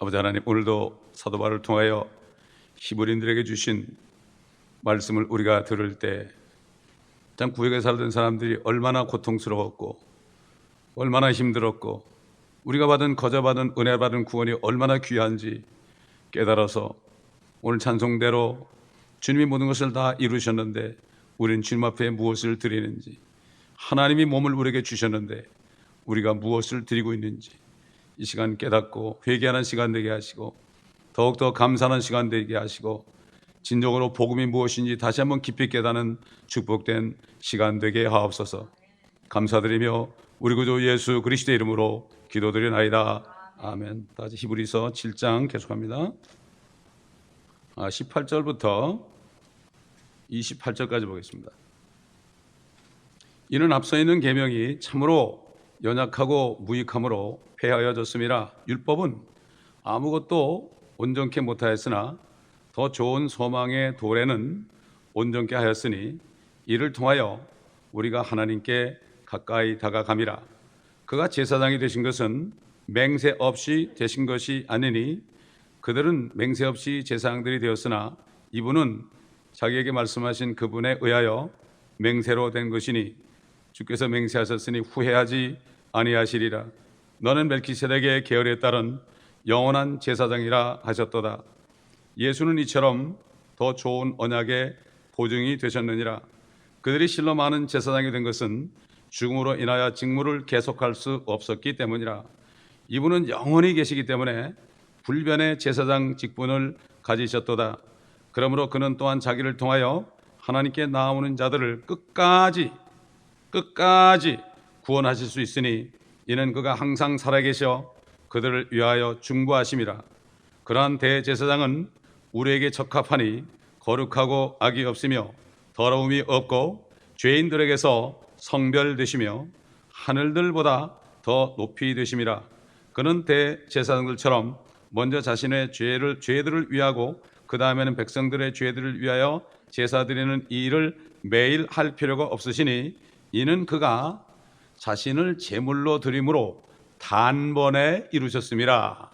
아버지 하나님, 오늘도 사도 바울을 통하여 히브리인들에게 주신 말씀을 우리가 들을 때 참 구역에 살던 사람들이 얼마나 고통스러웠고 얼마나 힘들었고 우리가 거저받은 은혜 받은 구원이 얼마나 귀한지 깨달아서 오늘 찬송대로 주님이 모든 것을 다 이루셨는데 우리는 주님 앞에 무엇을 드리는지, 하나님이 몸을 우리에게 주셨는데 우리가 무엇을 드리고 있는지 이 시간 깨닫고 회개하는 시간 되게 하시고 더욱더 감사하는 시간 되게 하시고 진정으로 복음이 무엇인지 다시 한번 깊이 깨닫는 축복된 시간 되게 하옵소서. 감사드리며 우리 구주 예수 그리스도의 이름으로 기도드리나이다. 아멘. 다시 히브리서 7장 계속합니다. 18절부터 28절까지 보겠습니다. 이는 앞서 있는 계명이 참으로 연약하고 무익함으로 폐하여졌음이라. 율법은 아무것도 온전케 못하였으나 더 좋은 소망의 도래는 온전케 하였으니 이를 통하여 우리가 하나님께 가까이 다가감이라. 그가 제사장이 되신 것은 맹세 없이 되신 것이 아니니 그들은 맹세 없이 제사장들이 되었으나 이분은 자기에게 말씀하신 그분에 의하여 맹세로 된 것이니 주께서 맹세하셨으니 후회하지 아니하시리라. 너는 멜키세덱의 계열에 따른 영원한 제사장이라 하셨도다. 예수는 이처럼 더 좋은 언약의 보증이 되셨느니라. 그들이 실로 많은 제사장이 된 것은 죽음으로 인하여 직무를 계속할 수 없었기 때문이라. 이분은 영원히 계시기 때문에 불변의 제사장 직분을 가지셨도다. 그러므로 그는 또한 자기를 통하여 하나님께 나아오는 자들을 끝까지 구원하실 수 있으니 이는 그가 항상 살아계셔 그들을 위하여 중보하심이라. 그러한 대제사장은 우리에게 적합하니 거룩하고 악이 없으며 더러움이 없고 죄인들에게서 성별되시며 하늘들보다 더 높이 되심이라. 그는 대제사장들처럼 먼저 자신의 죄들을 위하고 그 다음에는 백성들의 죄들을 위하여 제사 드리는 이 일을 매일 할 필요가 없으시니 이는 그가 자신을 제물로 드림으로 단번에 이루셨음이라.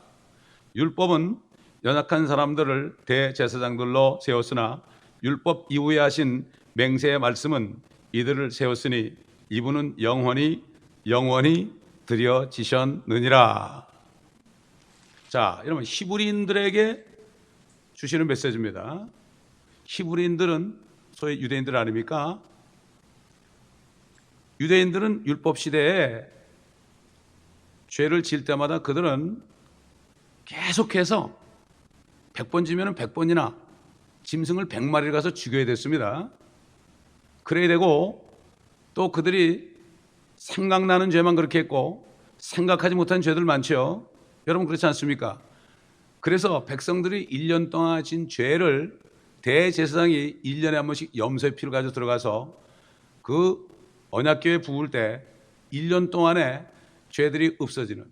율법은 연약한 사람들을 대제사장들로 세웠으나 율법 이후에 하신 맹세의 말씀은 이들을 세웠으니 이분은 영원히 드려지셨느니라. 자, 여러분, 히브리인들에게 주시는 메시지입니다. 히브리인들은 소위 유대인들 아닙니까? 유대인들은 율법 시대에 죄를 지을 때마다 그들은 계속해서 100번 지면 100번이나 짐승을 100마리를 가서 죽여야 됐습니다. 그래야 되고 또 그들이 생각나는 죄만 그렇게 했고 생각하지 못한 죄들 많죠. 여러분 그렇지 않습니까? 그래서 백성들이 1년 동안 진 죄를 대제사장이 1년에 한 번씩 염소의 피를 가지고 들어가서 그 언약궤에 부을 때 1년 동안에 죄들이 없어지는.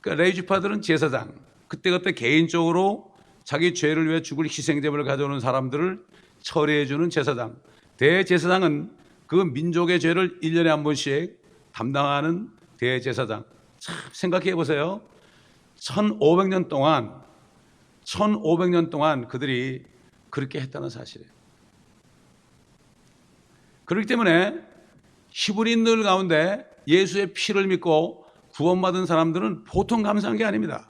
그러니까 레위지파들은 제사장, 그때그때 개인적으로 자기 죄를 위해 죽을 희생제물을 가져오는 사람들을 처리해주는 제사장. 대제사장은 그 민족의 죄를 1년에 한 번씩 담당하는 대제사장. 참 생각해 보세요. 1500년 동안 그들이 그렇게 했다는 사실이에요. 그렇기 때문에 히브리인들 가운데 예수의 피를 믿고 구원받은 사람들은 보통 감사한 게 아닙니다.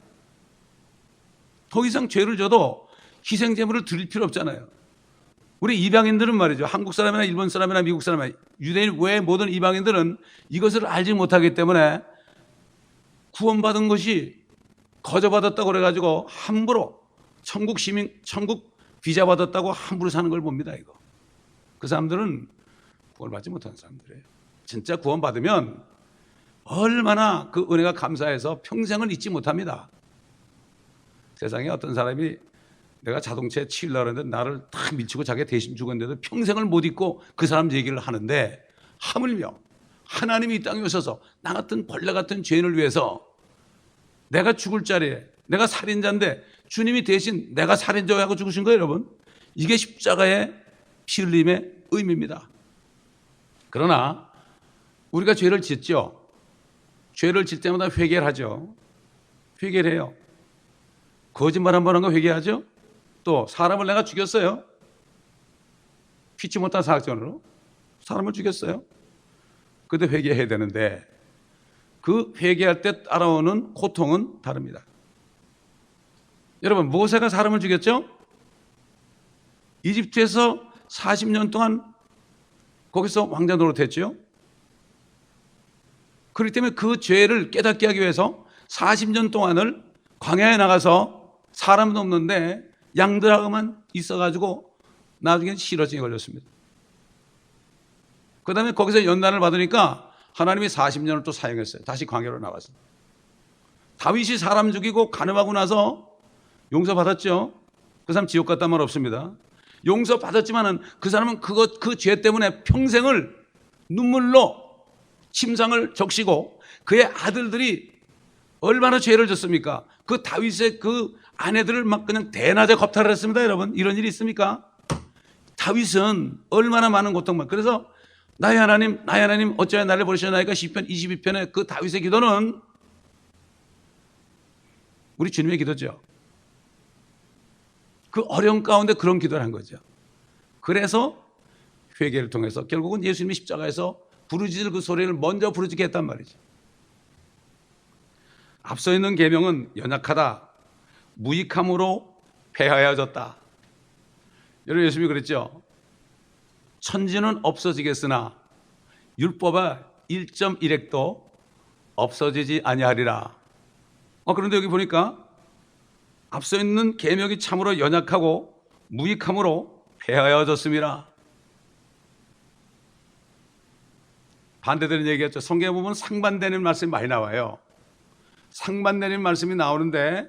더 이상 죄를 져도 희생제물을 드릴 필요 없잖아요. 우리 이방인들은 말이죠. 한국 사람이나 일본 사람이나 미국 사람이나 유대인 외의 모든 이방인들은 이것을 알지 못하기 때문에 구원받은 것이 거저받았다고 그래가지고 함부로 천국 비자 받았다고 함부로 사는 걸 봅니다. 이거. 그 사람들은 구원을 받지 못한 사람들이에요. 진짜 구원받으면 얼마나 그 은혜가 감사해서 평생을 잊지 못합니다. 세상에 어떤 사람이 내가 자동차에 치려고 하는데 나를 탁 밀치고 자기가 대신 죽었는데도 평생을 못 잊고 그 사람 얘기를 하는데 하물며 하나님이 이 땅에 오셔서 나 같은 벌레 같은 죄인을 위해서 내가 죽을 자리에 내가 살인자인데 주님이 대신 내가 살인자하고 죽으신 거예요, 여러분. 이게 십자가의 피 흘림의 의미입니다. 그러나 우리가 죄를 짓죠. 죄를 질 때마다 회개를 하죠. 회개를 해요. 거짓말 한 번 한 거 회개하죠. 또 사람을 내가 죽였어요. 피치 못한 사악전으로 사람을 죽였어요. 그때 회개해야 되는데 그 회개할 때 따라오는 고통은 다릅니다. 여러분, 모세가 사람을 죽였죠? 이집트에서 40년 동안 거기서 왕자 노릇했죠. 그렇기 때문에 그 죄를 깨닫게 하기 위해서 40년 동안을 광야에 나가서 사람도 없는데 양들하고만 있어가지고 나중에 실어증에 걸렸습니다. 그 다음에 거기서 연단을 받으니까 하나님이 40년을 또 사용했어요. 다시 광야로 나가서. 다윗이 사람 죽이고 간음하고 나서 용서받았죠. 그 사람 지옥 갔단 말 없습니다. 용서받았지만은 그 사람은 그 죄 때문에 평생을 눈물로 침상을 적시고 그의 아들들이 얼마나 죄를 졌습니까? 그 다윗의 그 아내들을 막 그냥 대낮에 겁탈을 했습니다. 여러분, 이런 일이 있습니까? 다윗은 얼마나 많은 고통만. 그래서 나의 하나님 어찌하여 나를 버리셨나이까 시편 22편의 그 다윗의 기도는 우리 주님의 기도죠. 그 어려운 가운데 그런 기도를 한 거죠. 그래서 회개를 통해서 결국은 예수님이 십자가에서 부르짖을 그 소리를 먼저 부르짖게 했단 말이죠. 앞서 있는 계명은 연약하다, 무익함으로 폐하여졌다. 여러분, 예수님이 그랬죠. 천지는 없어지겠으나 율법의 1.1획도 없어지지 아니하리라. 그런데 여기 보니까 앞서 있는 계명이 참으로 연약하고 무익함으로 폐하여졌습니다. 반대되는 얘기였죠. 성경에 보면 상반되는 말씀이 많이 나와요. 상반되는 말씀이 나오는데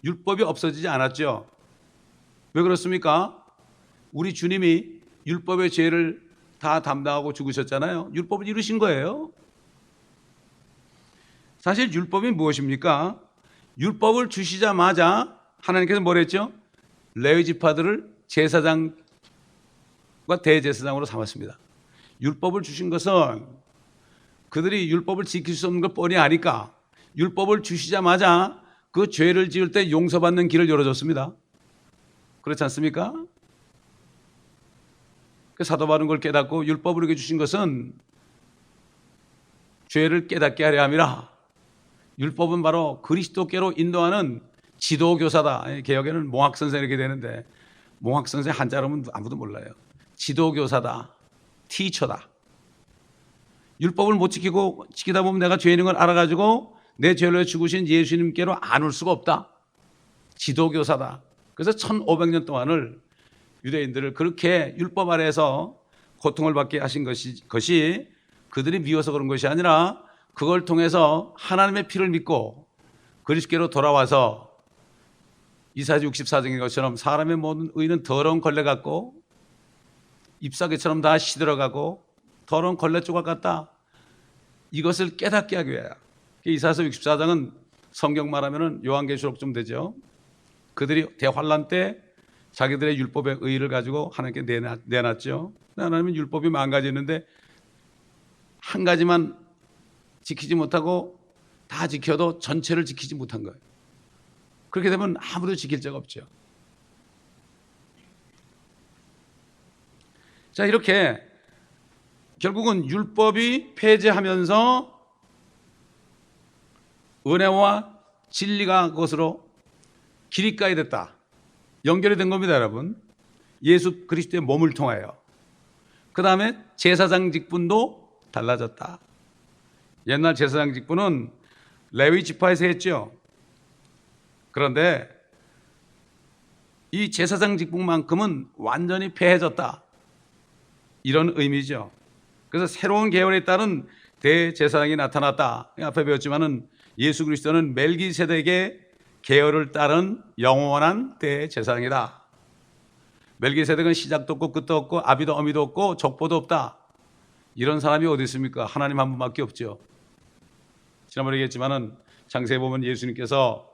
율법이 없어지지 않았죠. 왜 그렇습니까? 우리 주님이 율법의 죄를 다 담당하고 죽으셨잖아요. 율법을 이루신 거예요. 사실 율법이 무엇입니까? 율법을 주시자마자 하나님께서 뭘 했죠? 레위 지파들을 제사장과 대제사장으로 삼았습니다. 율법을 주신 것은 그들이 율법을 지킬 수 없는 걸 뻔히 아니까 율법을 주시자마자 그 죄를 지을 때 용서받는 길을 열어줬습니다. 그렇지 않습니까? 그 사도 바울은 걸 깨닫고 율법을 우리에게 주신 것은 죄를 깨닫게 하려 함이라. 율법은 바로 그리스도께로 인도하는 지도교사다. 개혁에는 몽학선생 이렇게 되는데 몽학선생 한자로는 아무도 몰라요. 지도교사다. 티처다. 율법을 못 지키다 보면 내가 죄인인 걸 알아가지고 내 죄를 위해 죽으신 예수님께로 안 올 수가 없다. 지도교사다. 그래서 1500년 동안을 유대인들을 그렇게 율법 아래에서 고통을 받게 하신 것이 그들이 미워서 그런 것이 아니라 그걸 통해서 하나님의 피를 믿고 그리스도께로 돌아와서 이사야서 64장인 것처럼 사람의 모든 의는 더러운 걸레 같고 잎사귀처럼 다 시들어가고 더러운 걸레 조각 같다. 이것을 깨닫게 하기 위하여. 이사야서 64장은 성경 말하면 요한계시록쯤 되죠. 그들이 대환란 때 자기들의 율법의 의의를 가지고 하나님께 내놨죠. 하나님은 율법이 망가지는데 한 가지만 지키지 못하고 다 지켜도 전체를 지키지 못한 거예요. 그렇게 되면 아무도 지킬 자가 없죠. 자, 이렇게 결국은 율법이 폐지하면서 은혜와 진리가 그것으로 길이가에 됐다. 연결이 된 겁니다, 여러분. 예수 그리스도의 몸을 통하여. 그 다음에 제사장 직분도 달라졌다. 옛날 제사장 직분은 레위 지파에서 했죠. 그런데 이 제사장 직분만큼은 완전히 폐해졌다. 이런 의미죠. 그래서 새로운 계열에 따른 대제사장이 나타났다. 앞에 배웠지만은 예수 그리스도는 멜기세덱의 계열을 따른 영원한 대제사장이다. 멜기세덱은 시작도 없고 끝도 없고 아비도 어미도 없고 족보도 없다. 이런 사람이 어디 있습니까? 하나님 한 분밖에 없죠. 지난번에 얘기했지만은 창세에 보면 예수님께서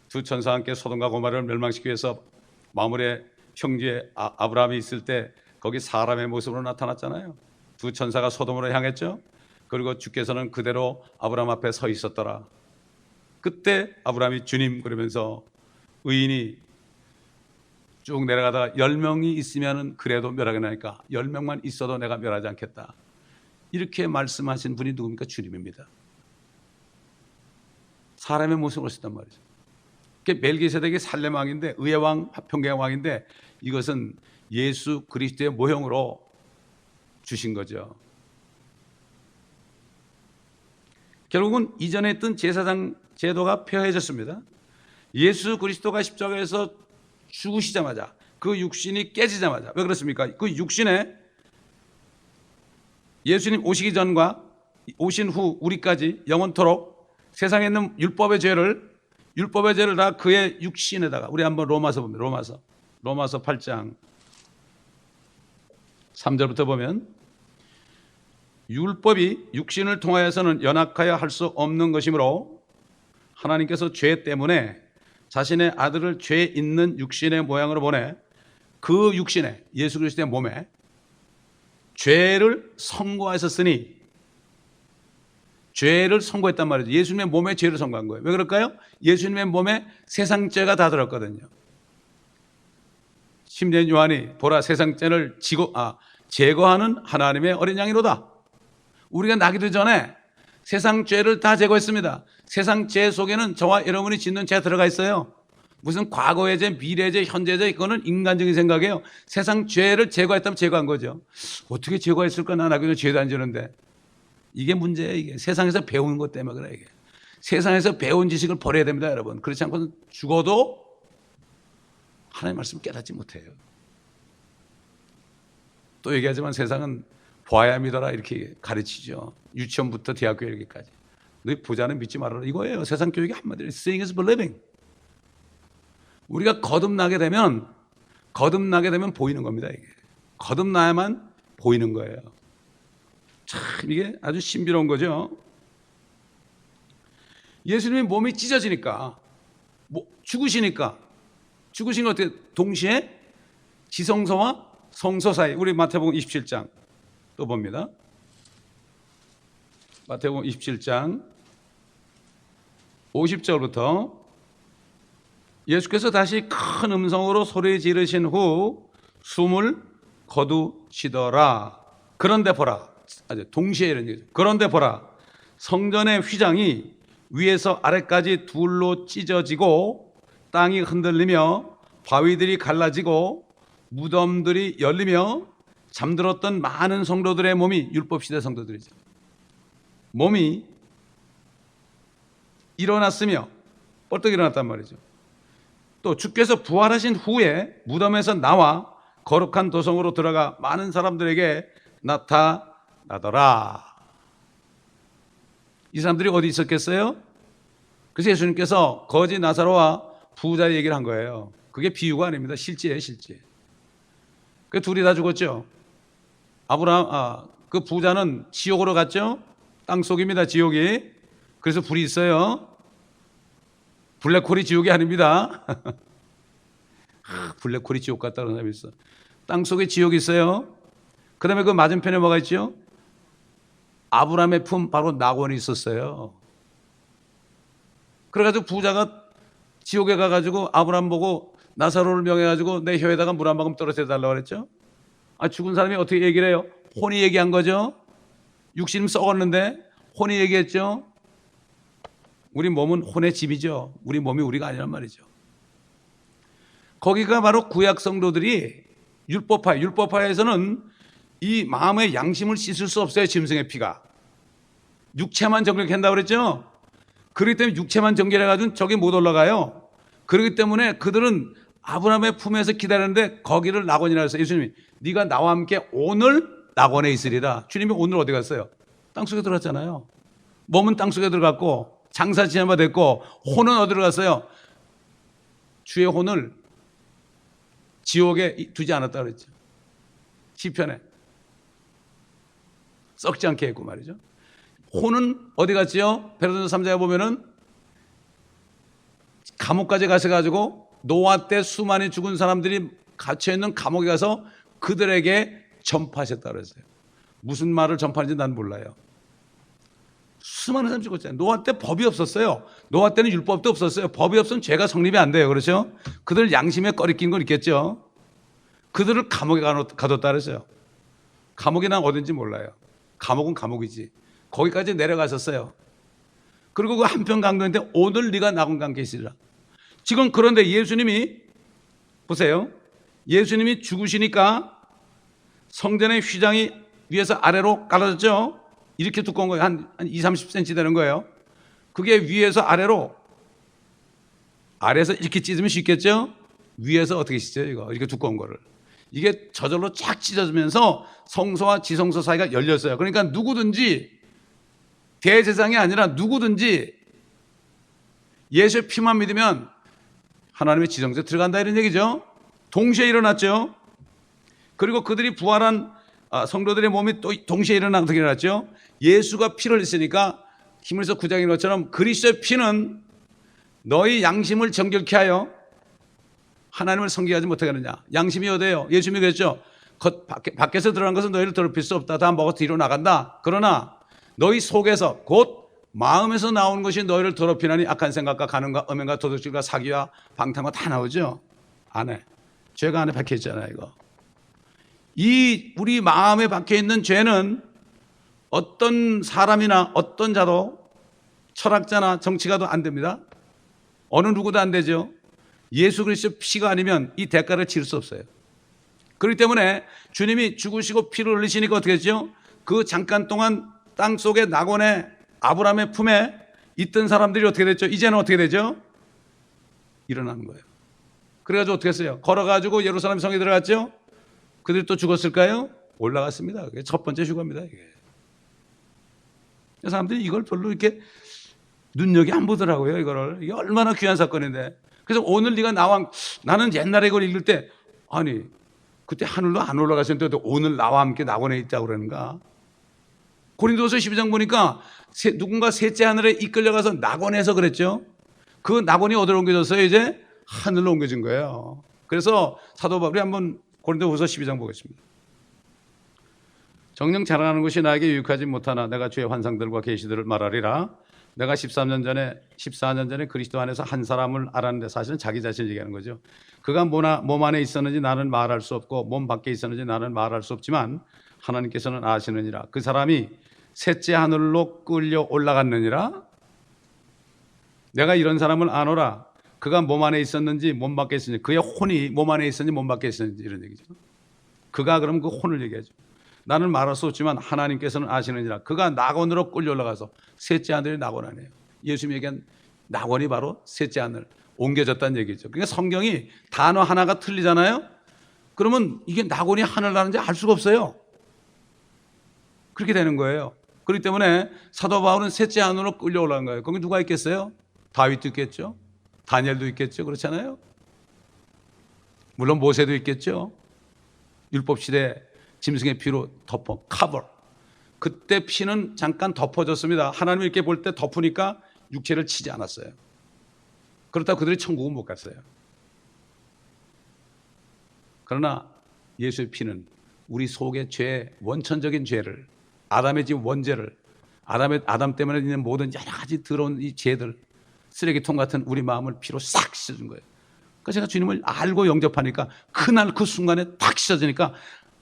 두 천사와 함께 소돔과 고모라를 멸망시키기 위해서 마물의 형제 아브라함이 있을 때 거기 사람의 모습으로 나타났잖아요. 두 천사가 소돔으로 향했죠. 그리고 주께서는 그대로 아브라함 앞에 서 있었더라. 그때 아브라함이 주님 그러면서 의인이 쭉 내려가다가 10명이 있으면 그래도 멸하겠나니까 10명만 있어도 내가 멸하지 않겠다. 이렇게 말씀하신 분이 누굽니까? 주님입니다. 사람의 모습을 썼단 말이죠. 멜기세덱이 살렘 왕인데 의의 왕, 평경의 왕인데 이것은 예수 그리스도의 모형으로 주신 거죠. 결국은 이전에 있던 제사장 제도가 폐허해졌습니다. 예수 그리스도가 십자가에서 죽으시자마자 그 육신이 깨지자마자 왜 그렇습니까? 그 육신에 예수님 오시기 전과 오신 후 우리까지 영원토록 세상에 있는 율법의 죄를 다 그의 육신에다가 우리 한번 로마서 보면 로마서 8장 3절부터 보면 율법이 육신을 통하여서는 연약하여 할 수 없는 것이므로 하나님께서 죄 때문에 자신의 아들을 죄 있는 육신의 모양으로 보내 그 육신에 예수 그리스도의 몸에 죄를 선고하셨으니 죄를 선고했단 말이죠. 예수님의 몸에 죄를 선고한 거예요. 왜 그럴까요? 예수님의 몸에 세상 죄가 다 들었거든요. 심지어 요한이 보라 세상 죄를 제거하는 하나님의 어린 양이로다. 우리가 나기도 전에 세상 죄를 다 제거했습니다. 세상 죄 속에는 저와 여러분이 짓는 죄가 들어가 있어요. 무슨 과거의 죄, 미래의 죄, 현재의 죄, 이거는 인간적인 생각이에요. 세상 죄를 제거했다면 제거한 거죠. 어떻게 제거했을까? 나 나기도 죄도 안 지는데. 이게 문제예요. 이게 세상에서 배우는 것 때문에 그래. 이게 세상에서 배운 지식을 버려야 됩니다, 여러분. 그렇지 않고는 죽어도 하나님의 말씀을 깨닫지 못해요. 또 얘기하지만 세상은 보아야 믿어라 이렇게 가르치죠. 유치원부터 대학교 이렇게까지. 너희 부자는 믿지 말아라 이거예요. 세상 교육이 한마디로 seeing is believing. 우리가 거듭나게 되면 보이는 겁니다. 이게 거듭나야만 보이는 거예요. 참 이게 아주 신비로운 거죠. 예수님의 몸이 찢어지니까 죽으시니까 죽으신 것 어떻게 동시에 지성소와 성소 사이 우리 마태복음 27장 또 봅니다. 마태복음 27장 50절부터 예수께서 다시 큰 음성으로 소리 지르신 후 숨을 거두시더라. 그런데 보라, 아주 동시에 이런 얘기죠. 그런데 보라, 성전의 휘장이 위에서 아래까지 둘로 찢어지고 땅이 흔들리며 바위들이 갈라지고 무덤들이 열리며 잠들었던 많은 성도들의 몸이 율법시대 성도들이죠. 몸이 일어났으며 벌떡 일어났단 말이죠. 또 주께서 부활하신 후에 무덤에서 나와 거룩한 도성으로 들어가 많은 사람들에게 나타나더라. 이 사람들이 어디 있었겠어요? 그래서 예수님께서 거지 나사로와 부자의 얘기를 한 거예요. 그게 비유가 아닙니다. 실제예요, 실제. 그 둘이 다 죽었죠. 그 부자는 지옥으로 갔죠. 땅속입니다, 지옥이. 그래서 불이 있어요. 블랙홀이 지옥이 아닙니다. 블랙홀이 지옥 같다는 사람이 있어. 땅속에 지옥이 있어요. 그 다음에 그 맞은편에 뭐가 있죠? 아브라함의 품, 바로 낙원이 있었어요. 그래가지고 부자가 지옥에 가가지고 아브라함 보고 나사로를 명해가지고 내 혀에다가 물 한 방울 떨어뜨려 달라고 그랬죠. 죽은 사람이 어떻게 얘기를 해요? 혼이 얘기한 거죠. 육신은 썩었는데 혼이 얘기했죠. 우리 몸은 혼의 집이죠. 우리 몸이 우리가 아니란 말이죠. 거기가 바로 구약 성도들이 율법파에서는 이 마음의 양심을 씻을 수 없어요. 짐승의 피가. 육체만 정결한다고 그랬죠. 그렇기 때문에 육체만 정결해가지고 저기 못 올라가요. 그렇기 때문에 그들은 아브라함의 품에서 기다렸는데 거기를 낙원이라 해서 예수님이 네가 나와 함께 오늘 낙원에 있으리라. 주님이 오늘 어디 갔어요? 땅속에 들어갔잖아요. 몸은 땅속에 들어갔고 장사 지낸 바 됐고 혼은 어디로 갔어요? 주의 혼을 지옥에 두지 않았다 그랬죠. 시편에 썩지 않게 했고 말이죠. 혼은 어디 갔지요? 베드로전서 3장에 보면은 감옥까지 가셔가지고 노아 때 수많이 죽은 사람들이 갇혀있는 감옥에 가서 그들에게 전파하셨다 그랬어요. 무슨 말을 전파하는지 난 몰라요. 수많은 사람 죽었잖아요. 노아 때 법이 없었어요. 노아 때는 율법도 없었어요. 법이 없으면 죄가 성립이 안 돼요. 그렇죠? 그들 양심에 꺼리낀 건 있겠죠. 그들을 감옥에 가뒀다 그랬어요. 감옥이 난 어딘지 몰라요. 감옥은 감옥이지. 거기까지 내려갔었어요. 그리고 그 한편 강도인데 오늘 네가 낙원강 계시리라. 지금 그런데 예수님이 보세요. 예수님이 죽으시니까 성전의 휘장이 위에서 아래로 깔아졌죠. 이렇게 두꺼운 거예요. 한 20, 30cm 되는 거예요. 그게 위에서 아래로, 아래에서 이렇게 찢으면 쉽겠죠. 위에서 어떻게 찢어요? 이거 이렇게 두꺼운 거를. 이게 저절로 쫙 찢어지면서 성소와 지성소 사이가 열렸어요. 그러니까 누구든지, 대제사장이 아니라 누구든지 예수의 피만 믿으면 하나님의 지성소에 들어간다 이런 얘기죠. 동시에 일어났죠. 그리고 그들이 부활한 성도들의 몸이 또 동시에 어떻게 일어났죠. 예수가 피를 흘렸으니까 히브리서 9장인 것처럼 그리스도의 피는 너희 양심을 정결케 하여 하나님을 섬기지 못하게 하느냐. 양심이 어디예요? 예수님이 그랬죠. 밖에서 들어간 것은 너희를 더럽힐 수 없다. 다 먹어 뒤로 나간다. 그러나 너희 속에서 곧 마음에서 나오는 것이 너희를 더럽히나니 악한 생각과 간음과 음행과 도둑질과 사기와 방탕과 다 나오죠. 안에 죄가 안에 박혀 있잖아요. 이거. 이 우리 마음에 박혀 있는 죄는 어떤 사람이나 어떤 자도, 철학자나 정치가도 안 됩니다. 어느 누구도 안 되죠. 예수 그리스도 피가 아니면 이 대가를 치를 수 없어요. 그렇기 때문에 주님이 죽으시고 피를 흘리시니까 어떻게 했죠? 그 잠깐 동안 땅 속의 낙원의 아브라함의 품에 있던 사람들이 어떻게 됐죠? 이제는 어떻게 되죠? 일어나는 거예요. 그래가지고 어떻게 했어요? 걸어가지고 예루살렘 성에 들어갔죠? 그들이 또 죽었을까요? 올라갔습니다. 그게 첫 번째 휴가입니다. 이게. 사람들이 이걸 별로 이렇게 눈여겨 안 보더라고요. 이거를. 이게 얼마나 귀한 사건인데. 그래서 오늘 네가 나는 옛날에 이걸 읽을 때 아니 그때 하늘로 안 올라가셨는데 오늘 나와 함께 낙원에 있다고 그러는가. 고린도서 12장 보니까 누군가 셋째 하늘에 이끌려가서 낙원에서 그랬죠. 그 낙원이 어디로 옮겨졌어요? 이제 하늘로 옮겨진 거예요. 그래서 사도 바울이 한번 고린도후서 12장 보겠습니다. 정녕 자라나는 것이 나에게 유익하지 못하나 내가 주의 환상들과 계시들을 말하리라. 내가 14년 전에 그리스도 안에서 한 사람을 알았는데, 사실은 자기 자신을 얘기하는 거죠. 그가 몸 안에 있었는지 나는 말할 수 없고 몸 밖에 있었는지 나는 말할 수 없지만 하나님께서는 아시느니라. 그 사람이 셋째 하늘로 끌려 올라갔느니라. 내가 이런 사람을 아노라. 그가 몸 안에 있었는지 몸 밖에 있었는지, 그의 혼이 몸 안에 있었는지 몸 밖에 있었는지, 이런 얘기죠. 그가 그럼 그 혼을 얘기하죠. 나는 말할 수 없지만 하나님께서는 아시느니라. 그가 낙원으로 끌려 올라가서, 셋째 하늘이 낙원 아니에요. 예수님이 얘기한 낙원이 바로 셋째 하늘 옮겨졌다는 얘기죠. 그러니까 성경이 단어 하나가 틀리잖아요. 그러면 이게 낙원이 하늘 나는지 알 수가 없어요. 그렇게 되는 거예요. 그렇기 때문에 사도 바울은 셋째 하늘로 끌려 올라간 거예요. 거기 누가 있겠어요? 다윗도 있겠죠. 다니엘도 있겠죠. 그렇잖아요. 물론 모세도 있겠죠. 율법 시대 짐승의 피로 커버. 그때 피는 잠깐 덮어졌습니다. 하나님이 이렇게 볼 때 덮으니까 육체를 치지 않았어요. 그렇다고 그들이 천국은 못 갔어요. 그러나 예수의 피는 우리 속의 죄, 원천적인 죄를, 아담의 집 원죄를, 아담 때문에 있는 모든 여러 가지 더러운 이 죄들, 쓰레기통 같은 우리 마음을 피로 싹 씻어준 거예요. 그러니까 제가 주님을 알고 영접하니까 그날 그 순간에 탁 씻어지니까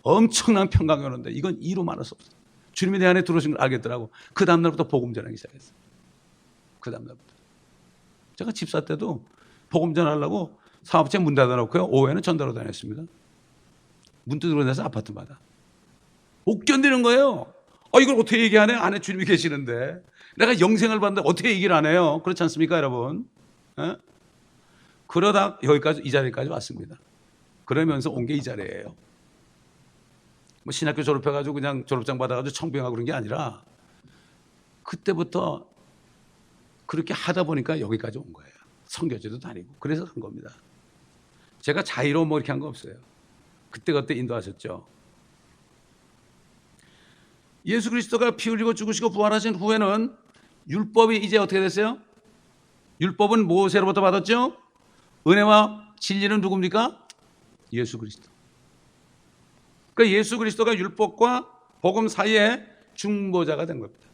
엄청난 평강이 오는데, 이건 이루 말할 수 없어요. 주님이 내 안에 들어오신 걸 알겠더라고. 그 다음날부터 복음 전하기 시작했어요. 그 다음날부터. 제가 집사 때도 복음 전하려고 사업체 문 닫아놓고요, 오후에는 전도로 다녔습니다. 문 두드려 내서 아파트마다. 못 견디는 거예요. 이걸 어떻게 얘기하네? 안에 주님이 계시는데. 내가 영생을 받는데 어떻게 얘기를 안 해요? 그렇지 않습니까, 여러분? 에? 그러다 여기까지, 이 자리까지 왔습니다. 그러면서 온 게 이 자리예요. 뭐 신학교 졸업해가지고 그냥 졸업장 받아가지고 청빙하고 그런 게 아니라 그때부터 그렇게 하다 보니까 여기까지 온 거예요. 선교제도 다니고 그래서 한 겁니다. 제가 자의로 뭐 이렇게 한 거 없어요. 그때 인도하셨죠. 예수 그리스도가 피 흘리고 죽으시고 부활하신 후에는 율법이 이제 어떻게 됐어요? 율법은 모세로부터 받았죠. 은혜와 진리는 누굽니까? 예수 그리스도. 그러니까 예수 그리스도가 율법과 복음 사이에 중보자가 된 겁니다.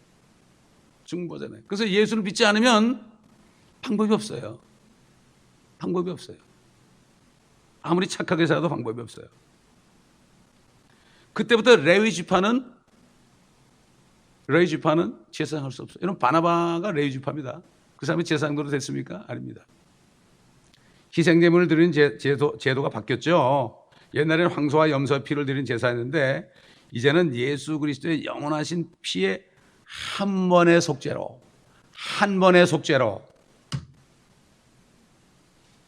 중보자네. 그래서 예수를 믿지 않으면 방법이 없어요. 방법이 없어요. 아무리 착하게 살아도 방법이 없어요. 그때부터 레위 지파는 제사장할 수 없어요. 이런 바나바가 레위 지파입니다. 그 사람이 제사장으로 됐습니까? 아닙니다. 희생제물을 드리는 제도가 바뀌었죠. 옛날에는 황소와 염소의 피를 드리는 제사였는데 이제는 예수 그리스도의 영원하신 피의 한 번의 속죄로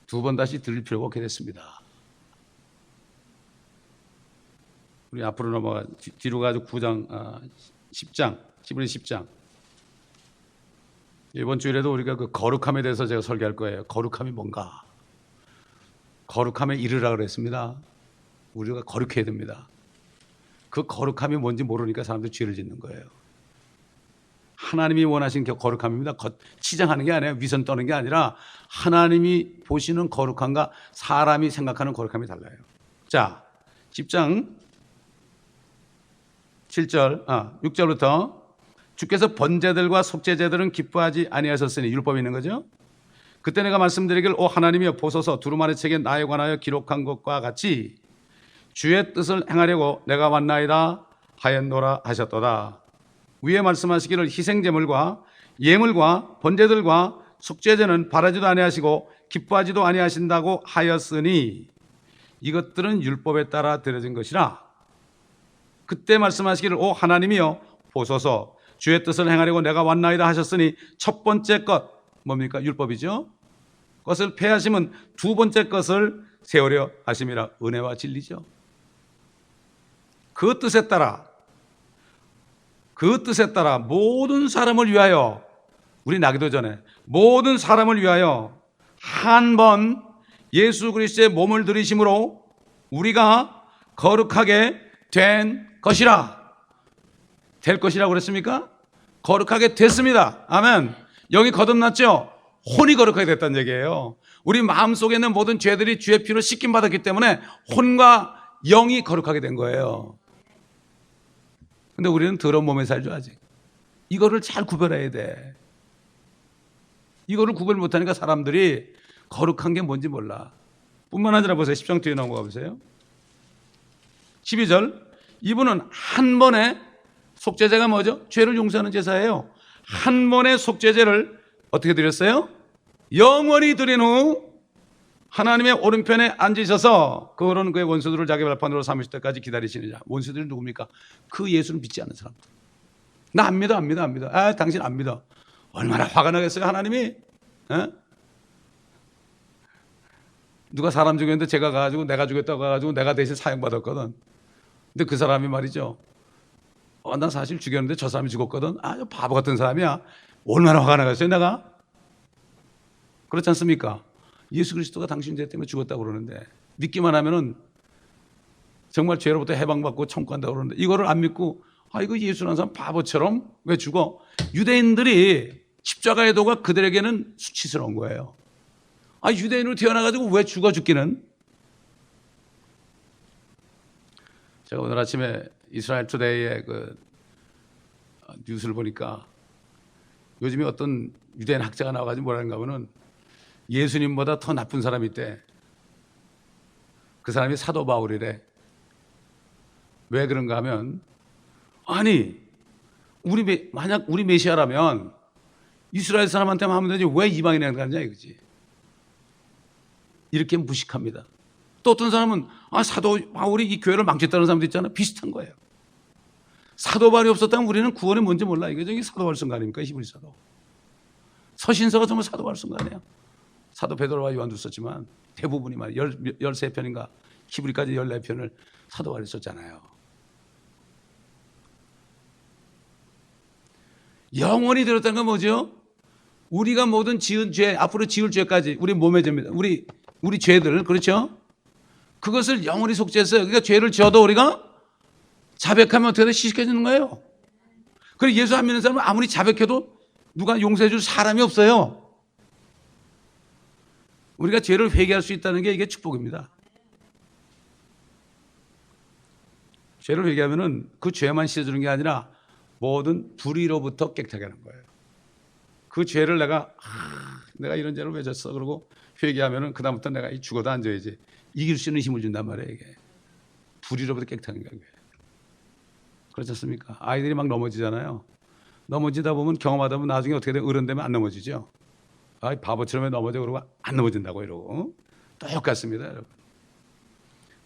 두 번 다시 드릴 필요가 없게 됐습니다. 우리 앞으로 넘어가 뒤로 가지고 10장 히브리 10장. 이번 주일에도 우리가 그 거룩함에 대해서 제가 설교할 거예요. 거룩함이 뭔가? 거룩함에 이르라 그랬습니다. 우리가 거룩해야 됩니다. 그 거룩함이 뭔지 모르니까 사람들이 죄를 짓는 거예요. 하나님이 원하시는 게 거룩함입니다. 치장하는 게 아니에요. 위선 떠는 게 아니라 하나님이 보시는 거룩함과 사람이 생각하는 거룩함이 달라요. 자, 10장 6절부터 주께서 번제들과 속죄제들은 기뻐하지 아니하셨으니 율법이 있는 거죠. 그때 내가 말씀드리길 오 하나님이여 보소서 두루마리 책에 나에 관하여 기록한 것과 같이 주의 뜻을 행하려고 내가 왔나이다 하였노라 하셨도다. 위에 말씀하시기를 희생제물과 예물과 번제들과 속죄제는 바라지도 아니하시고 기뻐하지도 아니하신다고 하였으니 이것들은 율법에 따라 드려진 것이라. 그때 말씀하시기를 오 하나님이여 보소서 주의 뜻을 행하려고 내가 왔나이다 하셨으니 첫 번째 것 뭡니까? 율법이죠. 그것을 폐하시면 두 번째 것을 세우려 하심이라. 은혜와 진리죠. 그 뜻에 따라 모든 사람을 위하여, 우리 나기도 전에 모든 사람을 위하여 한 번 예수 그리스도의 몸을 들이심으로 우리가 거룩하게 된 것이라. 될 것이라고 그랬습니까? 거룩하게 됐습니다. 아멘. 영이 거듭났죠? 혼이 거룩하게 됐다는 얘기예요. 우리 마음속에 있는 모든 죄들이 주의 피로 씻김 받았기 때문에 혼과 영이 거룩하게 된 거예요. 근데 우리는 더러운 몸에 살죠 아직. 이거를 잘 구별해야 돼. 이거를 구별 못하니까 사람들이 거룩한 게 뭔지 몰라. 뿐만 아니라 보세요. 10장 뒤에 넘어가 보세요. 12절. 이분은 한 번에 속죄제가 뭐죠? 죄를 용서하는 제사예요. 한 번의 속죄제를 어떻게 드렸어요? 영원히 드린 후 하나님의 오른편에 앉으셔서 그거로는 그의 원수들을 자기 발판으로 삼으실 때까지 기다리시느냐. 원수들이 누굽니까? 그 예수를 믿지 않는 사람들. 나 안 믿어. 아, 당신 안 믿어. 얼마나 화가 나겠어요 하나님이. 에? 누가 사람 죽였는데 제가 가가지고 내가 죽였다고 해가지고 내가 대신 사형받았거든. 근데 그 사람이 말이죠, 나 사실 죽였는데 저 사람이 죽었거든. 아주 바보 같은 사람이야. 얼마나 화가 나겠어요 내가. 그렇지 않습니까? 예수 그리스도가 당신 죄 때문에 죽었다고 그러는데 믿기만 하면은 정말 죄로부터 해방받고 천국간다고 그러는데 이거를 안 믿고 이거 예수라는 사람 바보처럼 왜 죽어? 유대인들이 십자가의 도가 그들에게는 수치스러운 거예요. 유대인으로 태어나가지고 왜 죽기는? 제가 오늘 아침에 이스라엘 투데이의 그 뉴스를 보니까 요즘에 어떤 유대인 학자가 나와가지고 뭐라는가 하면은 예수님보다 더 나쁜 사람이 있대. 그 사람이 사도 바울이래. 왜 그런가 하면 만약 우리 메시아라면 이스라엘 사람한테만 하면 되지 왜 이방인한테 가느냐 이거지. 이렇게 무식합니다. 또 어떤 사람은 사도 바울이 이 교회를 망쳤다는 사람도 있잖아요. 비슷한 거예요. 사도 바울이 없었다면 우리는 구원이 뭔지 몰라. 이게 사도 바울 쓴 거 아닙니까? 히브리 사도. 서신서가 정말 사도 바울 쓴 거 아니에요. 사도 베드로와 요한도 썼지만 대부분이 말이에요. 13편인가 히브리까지 14편을 사도 바울이 썼잖아요. 영원히 들었다는 건 뭐죠? 우리가 모든 지은 죄, 앞으로 지을 죄까지 우리 몸의 죄입니다. 우리 죄들, 그렇죠? 그것을 영원히 속죄했어요. 그러니까 죄를 지어도 우리가 자백하면 어떻게 돼? 시식해지는 거예요. 그리고 예수 안 믿는 사람은 아무리 자백해도 누가 용서해 줄 사람이 없어요. 우리가 죄를 회개할 수 있다는 게 이게 축복입니다. 죄를 회개하면은 그 죄만 씻어주는 게 아니라 모든 불의로부터 깨끗하게 하는 거예요. 그 죄를 내가 이런 죄를 왜 졌어? 그러고 회개하면은 그다음부터 내가 죽어도 안 져야지. 이길 수 있는 힘을 준단 말이에요, 이게. 불의로부터 깨끗한 게. 그렇지 않습니까? 아이들이 막 넘어지잖아요. 넘어지다 보면 경험하다 보면 나중에 어떻게 돼? 어른 되면 안 넘어지죠. 아이 바보처럼 왜 넘어져? 그러고 안 넘어진다고 이러고. 똑같습니다, 여러분.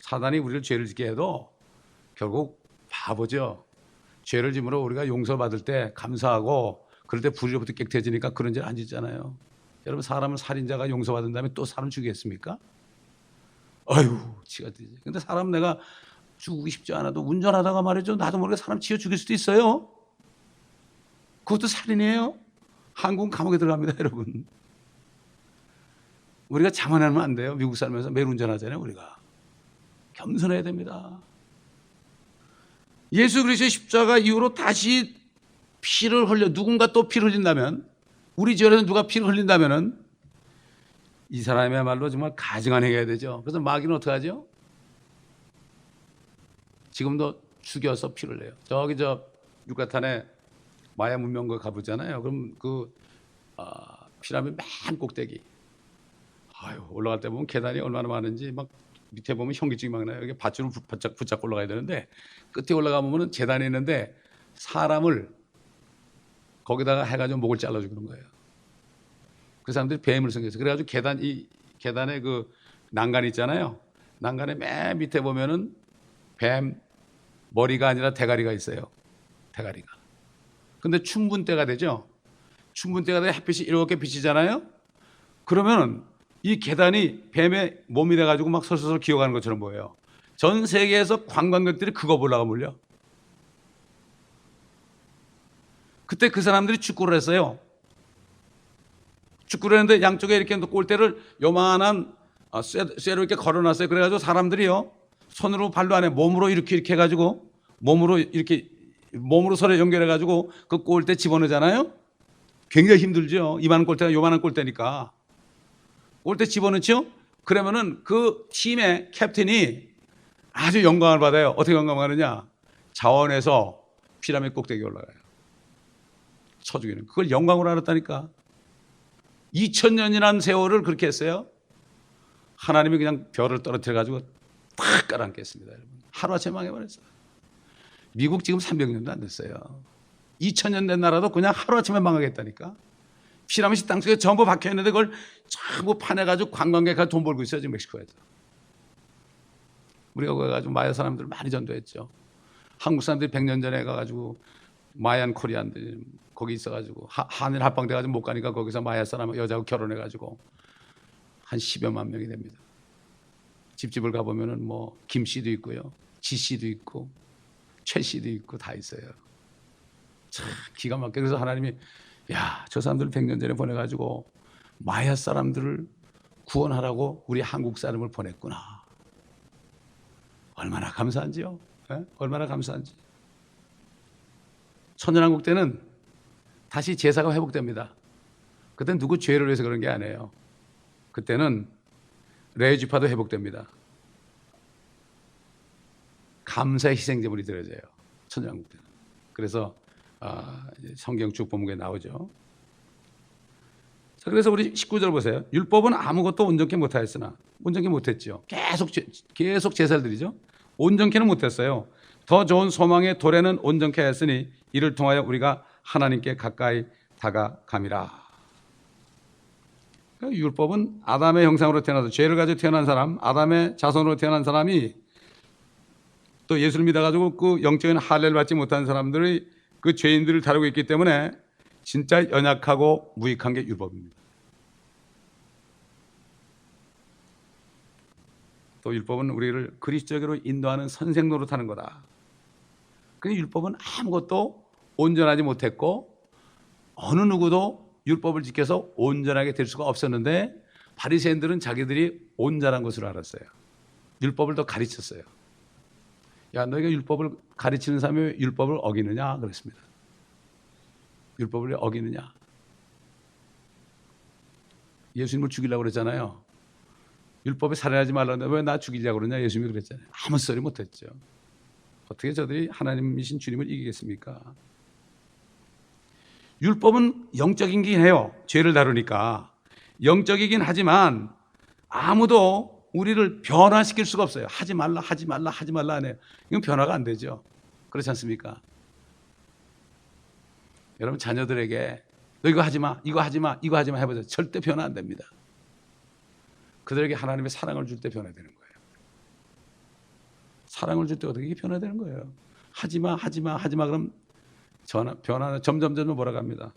사단이 우리를 죄를 짓게 해도 결국 바보죠. 죄를 지므로 우리가 용서받을 때 감사하고 그럴 때 불의로부터 깨끗해지니까 그런 죄를 안 짓잖아요. 여러분, 사람을 살인자가 용서받은 다음에 또 사람 죽이겠습니까? 아유, 치가 뛰지. 근데 사람 내가 죽이고 싶지 않아도 운전하다가 말이죠, 나도 모르게 사람 치어 죽일 수도 있어요. 그것도 살인이에요. 한국은 감옥에 들어갑니다, 여러분. 우리가 자만하면 안 돼요. 미국 살면서 매일 운전하잖아요, 우리가. 겸손해야 됩니다. 예수 그리스도의 십자가 이후로 다시 피를 흘려, 누군가 또 피를 흘린다면, 우리 지역에서 누가 피를 흘린다면은 이 사람이야말로 정말 가증한 행위가 되죠. 그래서 마귀는 어떻게 하죠? 지금도 죽여서 피를 내요. 저기 유카탄에 마야 문명국 가보잖아요. 그럼 피라미드 맨 꼭대기. 올라갈 때 보면 계단이 얼마나 많은지 막 밑에 보면 현기증이 막 나요. 여기 밧줄을 붙잡고 올라가야 되는데 끝에 올라가보면 재단이 있는데 사람을 거기다가 해가지고 목을 잘라주고 그런 거예요. 그 사람들이 뱀을 생겼어요. 그래가지고 계단에 그 난간 있잖아요. 난간의 맨 밑에 보면은 뱀 머리가 아니라 대가리가 있어요. 대가리가. 근데 춘분 때가 되죠. 춘분 때가 돼 햇빛이 이렇게 비치잖아요. 그러면 이 계단이 뱀의 몸이 돼가지고 막 설설설 기어가는 것처럼 보여요. 전 세계에서 관광객들이 그거 보려고 몰려. 그때 그 사람들이 축구를 했어요. 축구를 했는데 양쪽에 이렇게 골대를 요만한 쇠로 이렇게 걸어놨어요. 그래가지고 사람들이요, 손으로 발로 안 해, 몸으로 이렇게 해가지고 몸으로 서로 연결해가지고 그 골대 집어넣잖아요. 굉장히 힘들죠. 이만한 골대가 요만한 골대니까. 골대 집어넣죠. 그러면은 그 팀의 캡틴이 아주 영광을 받아요. 어떻게 영광을 받느냐? 자원에서 피라미드 꼭대기에 올라가요. 쳐주기는. 그걸 영광으로 알았다니까. 2000년이라는 세월을 그렇게 했어요. 하나님이 그냥 별을 떨어뜨려가지고 탁 깔아앉겠습니다, 여러분. 하루아침에 망해버렸어요. 미국 지금 300년도 안 됐어요. 2000년 된 나라도 그냥 하루아침에 망하겠다니까. 피라미드 땅속에 전부 박혀있는데 그걸 전부 파내가지고 관광객과 돈 벌고 있어요, 지금 멕시코에서. 우리가 거기 가가지고 마야 사람들 많이 전도했죠. 한국 사람들이 100년 전에 가가지고 마얀 코리안들이 거기 있어가지고 한일 합방돼가지고 못 가니까 거기서 마야 사람 여자하고 결혼해가지고 한 10여만 명이 됩니다. 집집을 가보면은 뭐 김 씨도 있고요, 지 씨도 있고 최 씨도 있고 다 있어요. 참 기가 막혀. 그래서 하나님이 저 사람들 100년 전에 보내가지고 마야 사람들을 구원하라고 우리 한국 사람을 보냈구나. 얼마나 감사한지요. 얼마나 감사한지. 천연왕국 때는 다시 제사가 회복됩니다. 그때는 누구 죄를 위해서 그런 게 아니에요. 그때는 레위지파도 회복됩니다. 감사의 희생제물이 드려져요, 천연왕국 때는. 그래서 성경 쭉 보면 게 나오죠. 자, 그래서 우리 19절 보세요. 율법은 아무것도 온전케 못하였으나, 온전케 못했죠. 계속 제사를 드리죠. 온전케는 못했어요. 더 좋은 소망의 도래는 온전케 하였으니 이를 통하여 우리가 하나님께 가까이 다가감이라. 그러니까 율법은 아담의 형상으로 태어나서 죄를 가지고 태어난 사람, 아담의 자손으로 태어난 사람이 또 예수를 믿어가지고 그 영적인 할례를 받지 못한 사람들의 그 죄인들을 다루고 있기 때문에 진짜 연약하고 무익한 게 율법입니다. 또 율법은 우리를 그리스도에게로 인도하는 선생 노릇하는 거다. 그러니까 율법은 아무것도 온전하지 못했고 어느 누구도 율법을 지켜서 온전하게 될 수가 없었는데 바리새인들은 자기들이 온전한 것으로 알았어요. 율법을 더 가르쳤어요. 야, 너희가 율법을 가르치는 사람이 왜 율법을 어기느냐 그랬습니다. 율법을 어기느냐. 예수님을 죽이려고 그랬잖아요. 율법에 살인하지 말라는데 왜 나 죽이려고 그러냐 예수님이 그랬잖아요. 아무 소리 못했죠. 어떻게 저들이 하나님이신 주님을 이기겠습니까? 율법은 영적이긴 해요. 죄를 다루니까. 영적이긴 하지만 아무도 우리를 변화시킬 수가 없어요. 하지 말라, 하지 말라, 하지 말라 하네요. 이건 변화가 안 되죠. 그렇지 않습니까? 여러분 자녀들에게 너 이거 하지 마, 이거 하지 마, 이거 하지 마 해보세요. 절대 변화 안 됩니다. 그들에게 하나님의 사랑을 줄 때 변화되는 거예요. 사랑을 줄 때 어떻게 변화되는 거예요? 하지 마, 하지 마, 하지 마. 그럼 변화는 점점 몰아갑니다.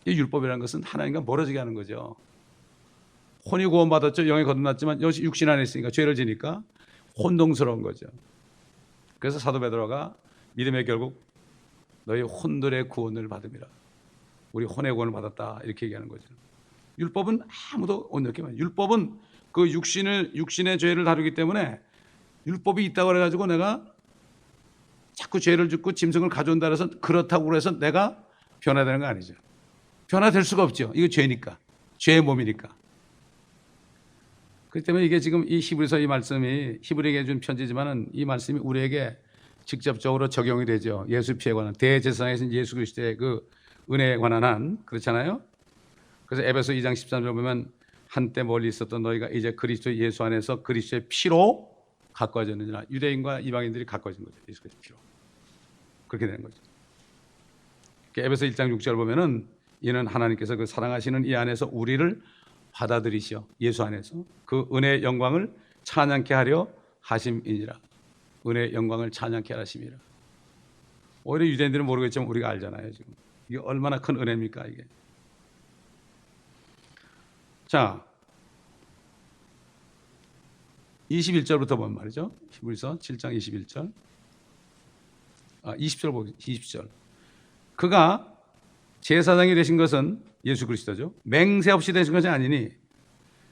이 율법이라는 것은 하나님과 멀어지게 하는 거죠. 혼이 구원받았죠. 영이 거듭났지만 육신 안에 있으니까 죄를 지니까 혼동스러운 거죠. 그래서 사도 베드로가 믿음의 결국 너희 혼들의 구원을 받음이라. 우리 혼의 구원을 받았다 이렇게 얘기하는 거죠. 율법은 아무도 못 느끼면 율법은 그 육신의 죄를 다루기 때문에 율법이 있다고 그래가지고 내가 자꾸 죄를 짓고 짐승을 가져온다 해서 그렇다고 해서 내가 변화되는 거 아니죠. 변화될 수가 없죠. 이거 죄니까. 죄의 몸이니까. 그렇기 때문에 이게 지금 이 히브리서 이 말씀이 히브리에게 준 편지지만은 이 말씀이 우리에게 직접적으로 적용이 되죠. 예수 피에 관한 대제사장이신 예수 그리스도의 그 은혜에 관한 한 그렇잖아요. 그래서 에베소 2장 13절 보면 한때 멀리 있었던 너희가 이제 그리스도 예수 안에서 그리스도의 피로 가까워졌느니라. 유대인과 이방인들이 가까워진 거죠. 예수 그리스도의 피로. 그렇게 되는 거죠. 에베소 1장 6절 보면은 이는 하나님께서 그 사랑하시는 이 안에서 우리를 받아들이시어 예수 안에서 그 은혜의 영광을 찬양케 하려 하심이니라. 은혜의 영광을 찬양케 하심이라. 오히려 유대인들은 모르겠지만 우리가 알잖아요. 지금 이게 얼마나 큰 은혜입니까 이게. 자, 21절부터 보면 말이죠. 히브리서 7장 21절. 20절 보기 20절. 그가 제사장이 되신 것은 예수 그리스도죠. 맹세 없이 되신 것이 아니니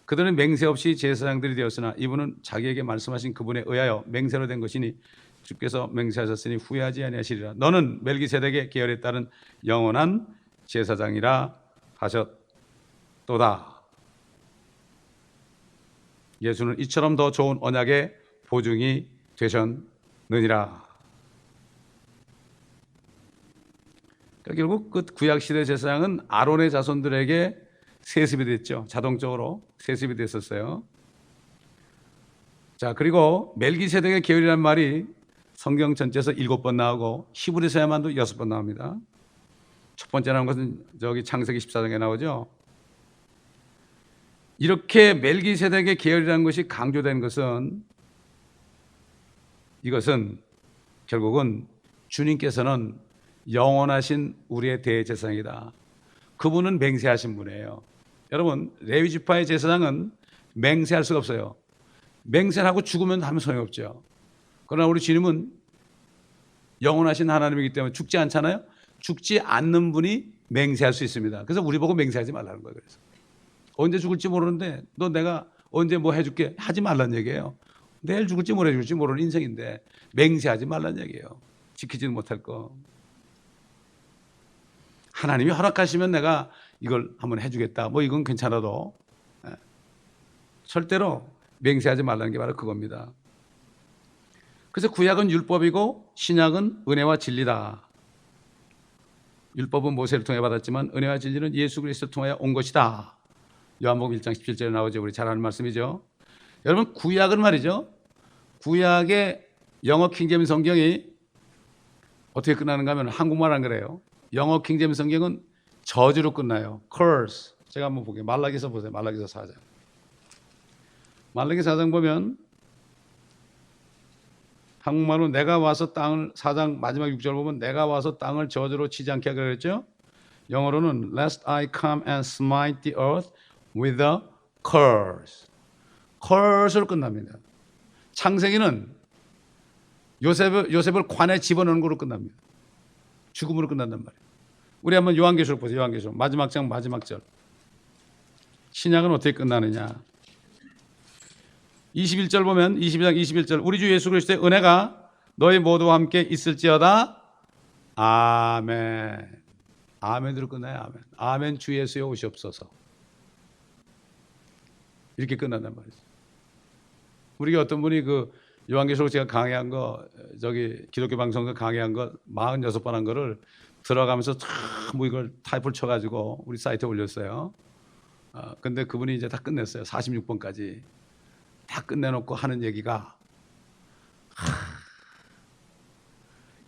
그들은 맹세 없이 제사장들이 되었으나 이분은 자기에게 말씀하신 그분에 의하여 맹세로 된 것이니 주께서 맹세하셨으니 후회하지 아니하시리라. 너는 멜기세덱의 계열에 따른 영원한 제사장이라 하셨도다. 예수는 이처럼 더 좋은 언약의 보증이 되셨느니라. 그러니까 결국 그 구약시대 제사장은 아론의 자손들에게 세습이 됐죠. 자동적으로 세습이 됐었어요. 자, 그리고 멜기세덱의 계율이라는 말이 성경 전체에서 7번 나오고 히브리서에만도 6번 나옵니다. 첫 번째 나온 것은 저기 창세기 14장에 나오죠. 이렇게 멜기세덱의 계율이라는 것이 강조된 것은 이것은 결국은 주님께서는 영원하신 우리의 대제사장이다. 그분은 맹세하신 분이에요. 여러분 레위 지파의 제사장은 맹세할 수가 없어요. 맹세를 하고 죽으면 하면 소용없죠. 그러나 우리 주님은 영원하신 하나님이기 때문에 죽지 않잖아요. 죽지 않는 분이 맹세할 수 있습니다. 그래서 우리 보고 맹세하지 말라는 거예요. 그래서 언제 죽을지 모르는데 너 내가 언제 뭐 해줄게 하지 말라는 얘기예요. 내일 죽을지 모레 죽을지 모르는 인생인데 맹세하지 말라는 얘기예요. 지키지는 못할 거. 하나님이 허락하시면 내가 이걸 한번 해주겠다. 뭐 이건 괜찮아도 절대로 맹세하지 말라는 게 바로 그겁니다. 그래서 구약은 율법이고 신약은 은혜와 진리다. 율법은 모세를 통해 받았지만 은혜와 진리는 예수 그리스도를 통하여 온 것이다. 요한복음 1장 17절에 나오죠. 우리 잘 아는 말씀이죠. 여러분 구약은 말이죠. 구약의 영어 킹제임스 성경이 어떻게 끝나는가 하면 한국말 안 그래요. 영어 킹제임스 성경은 저주로 끝나요. curse. 제가 한번 볼게요. 말라기서 보세요. 말라기서 4장. 말라기 4장 보면 한국말로 내가 와서 땅을 4장 마지막 6절 보면 내가 와서 땅을 저주로 치지 않게 하기로 했죠. 영어로는 lest I come and smite the earth with a curse. curse로 끝납니다. 창세기는 요셉을 관에 집어넣는 거로 끝납니다. 죽음으로 끝난단 말이에요. 우리 한번 요한계시록 보세요. 요한계시록 마지막 장 마지막 절. 신약은 어떻게 끝나느냐. 21절 보면 22장 21절 우리 주 예수 그리스도의 은혜가 너희 모두와 함께 있을지어다. 아멘. 아멘으로 끝나요. 아멘. 아멘 주 예수에 오시옵소서. 이렇게 끝난단 말이죠. 우리가 어떤 분이 그 요한계시록 제가 강의한 거 저기 기독교 방송에서 강의한 거 46번 한 거를 들어가면서 뭐 이걸 타입을 쳐가지고 우리 사이트에 올렸어요. 근데 그분이 이제 다 끝냈어요. 46번까지 다 끝내놓고 하는 얘기가,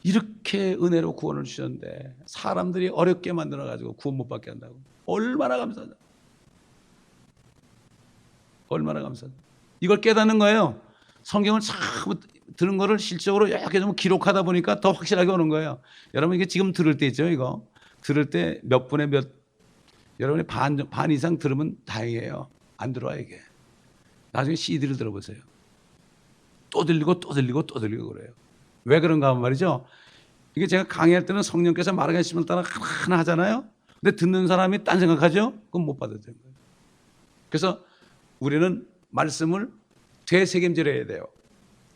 이렇게 은혜로 구원을 주셨는데 사람들이 어렵게 만들어가지고 구원 못 받게 한다고. 얼마나 감사하다. 얼마나 감사하다. 이걸 깨닫는 거예요. 성경을 참 들은 거를 실적으로 이렇게 좀 기록하다 보니까 더 확실하게 오는 거예요. 여러분, 이게 지금 들을 때 있죠. 이거 들을 때 몇 분의 몇, 여러분이 반 이상 들으면 다행이에요. 안 들어와요 이게. 나중에 CD를 들어보세요. 또 들리고 또 들리고 또 들리고 그래요. 왜 그런가 하면 말이죠. 이게 제가 강의할 때는 성령께서 말하는 말씀을 따라 하나 하잖아요. 근데 듣는 사람이 딴 생각하죠? 그럼 못 받아들여요. 그래서 우리는 말씀을 되새김질해야 돼요.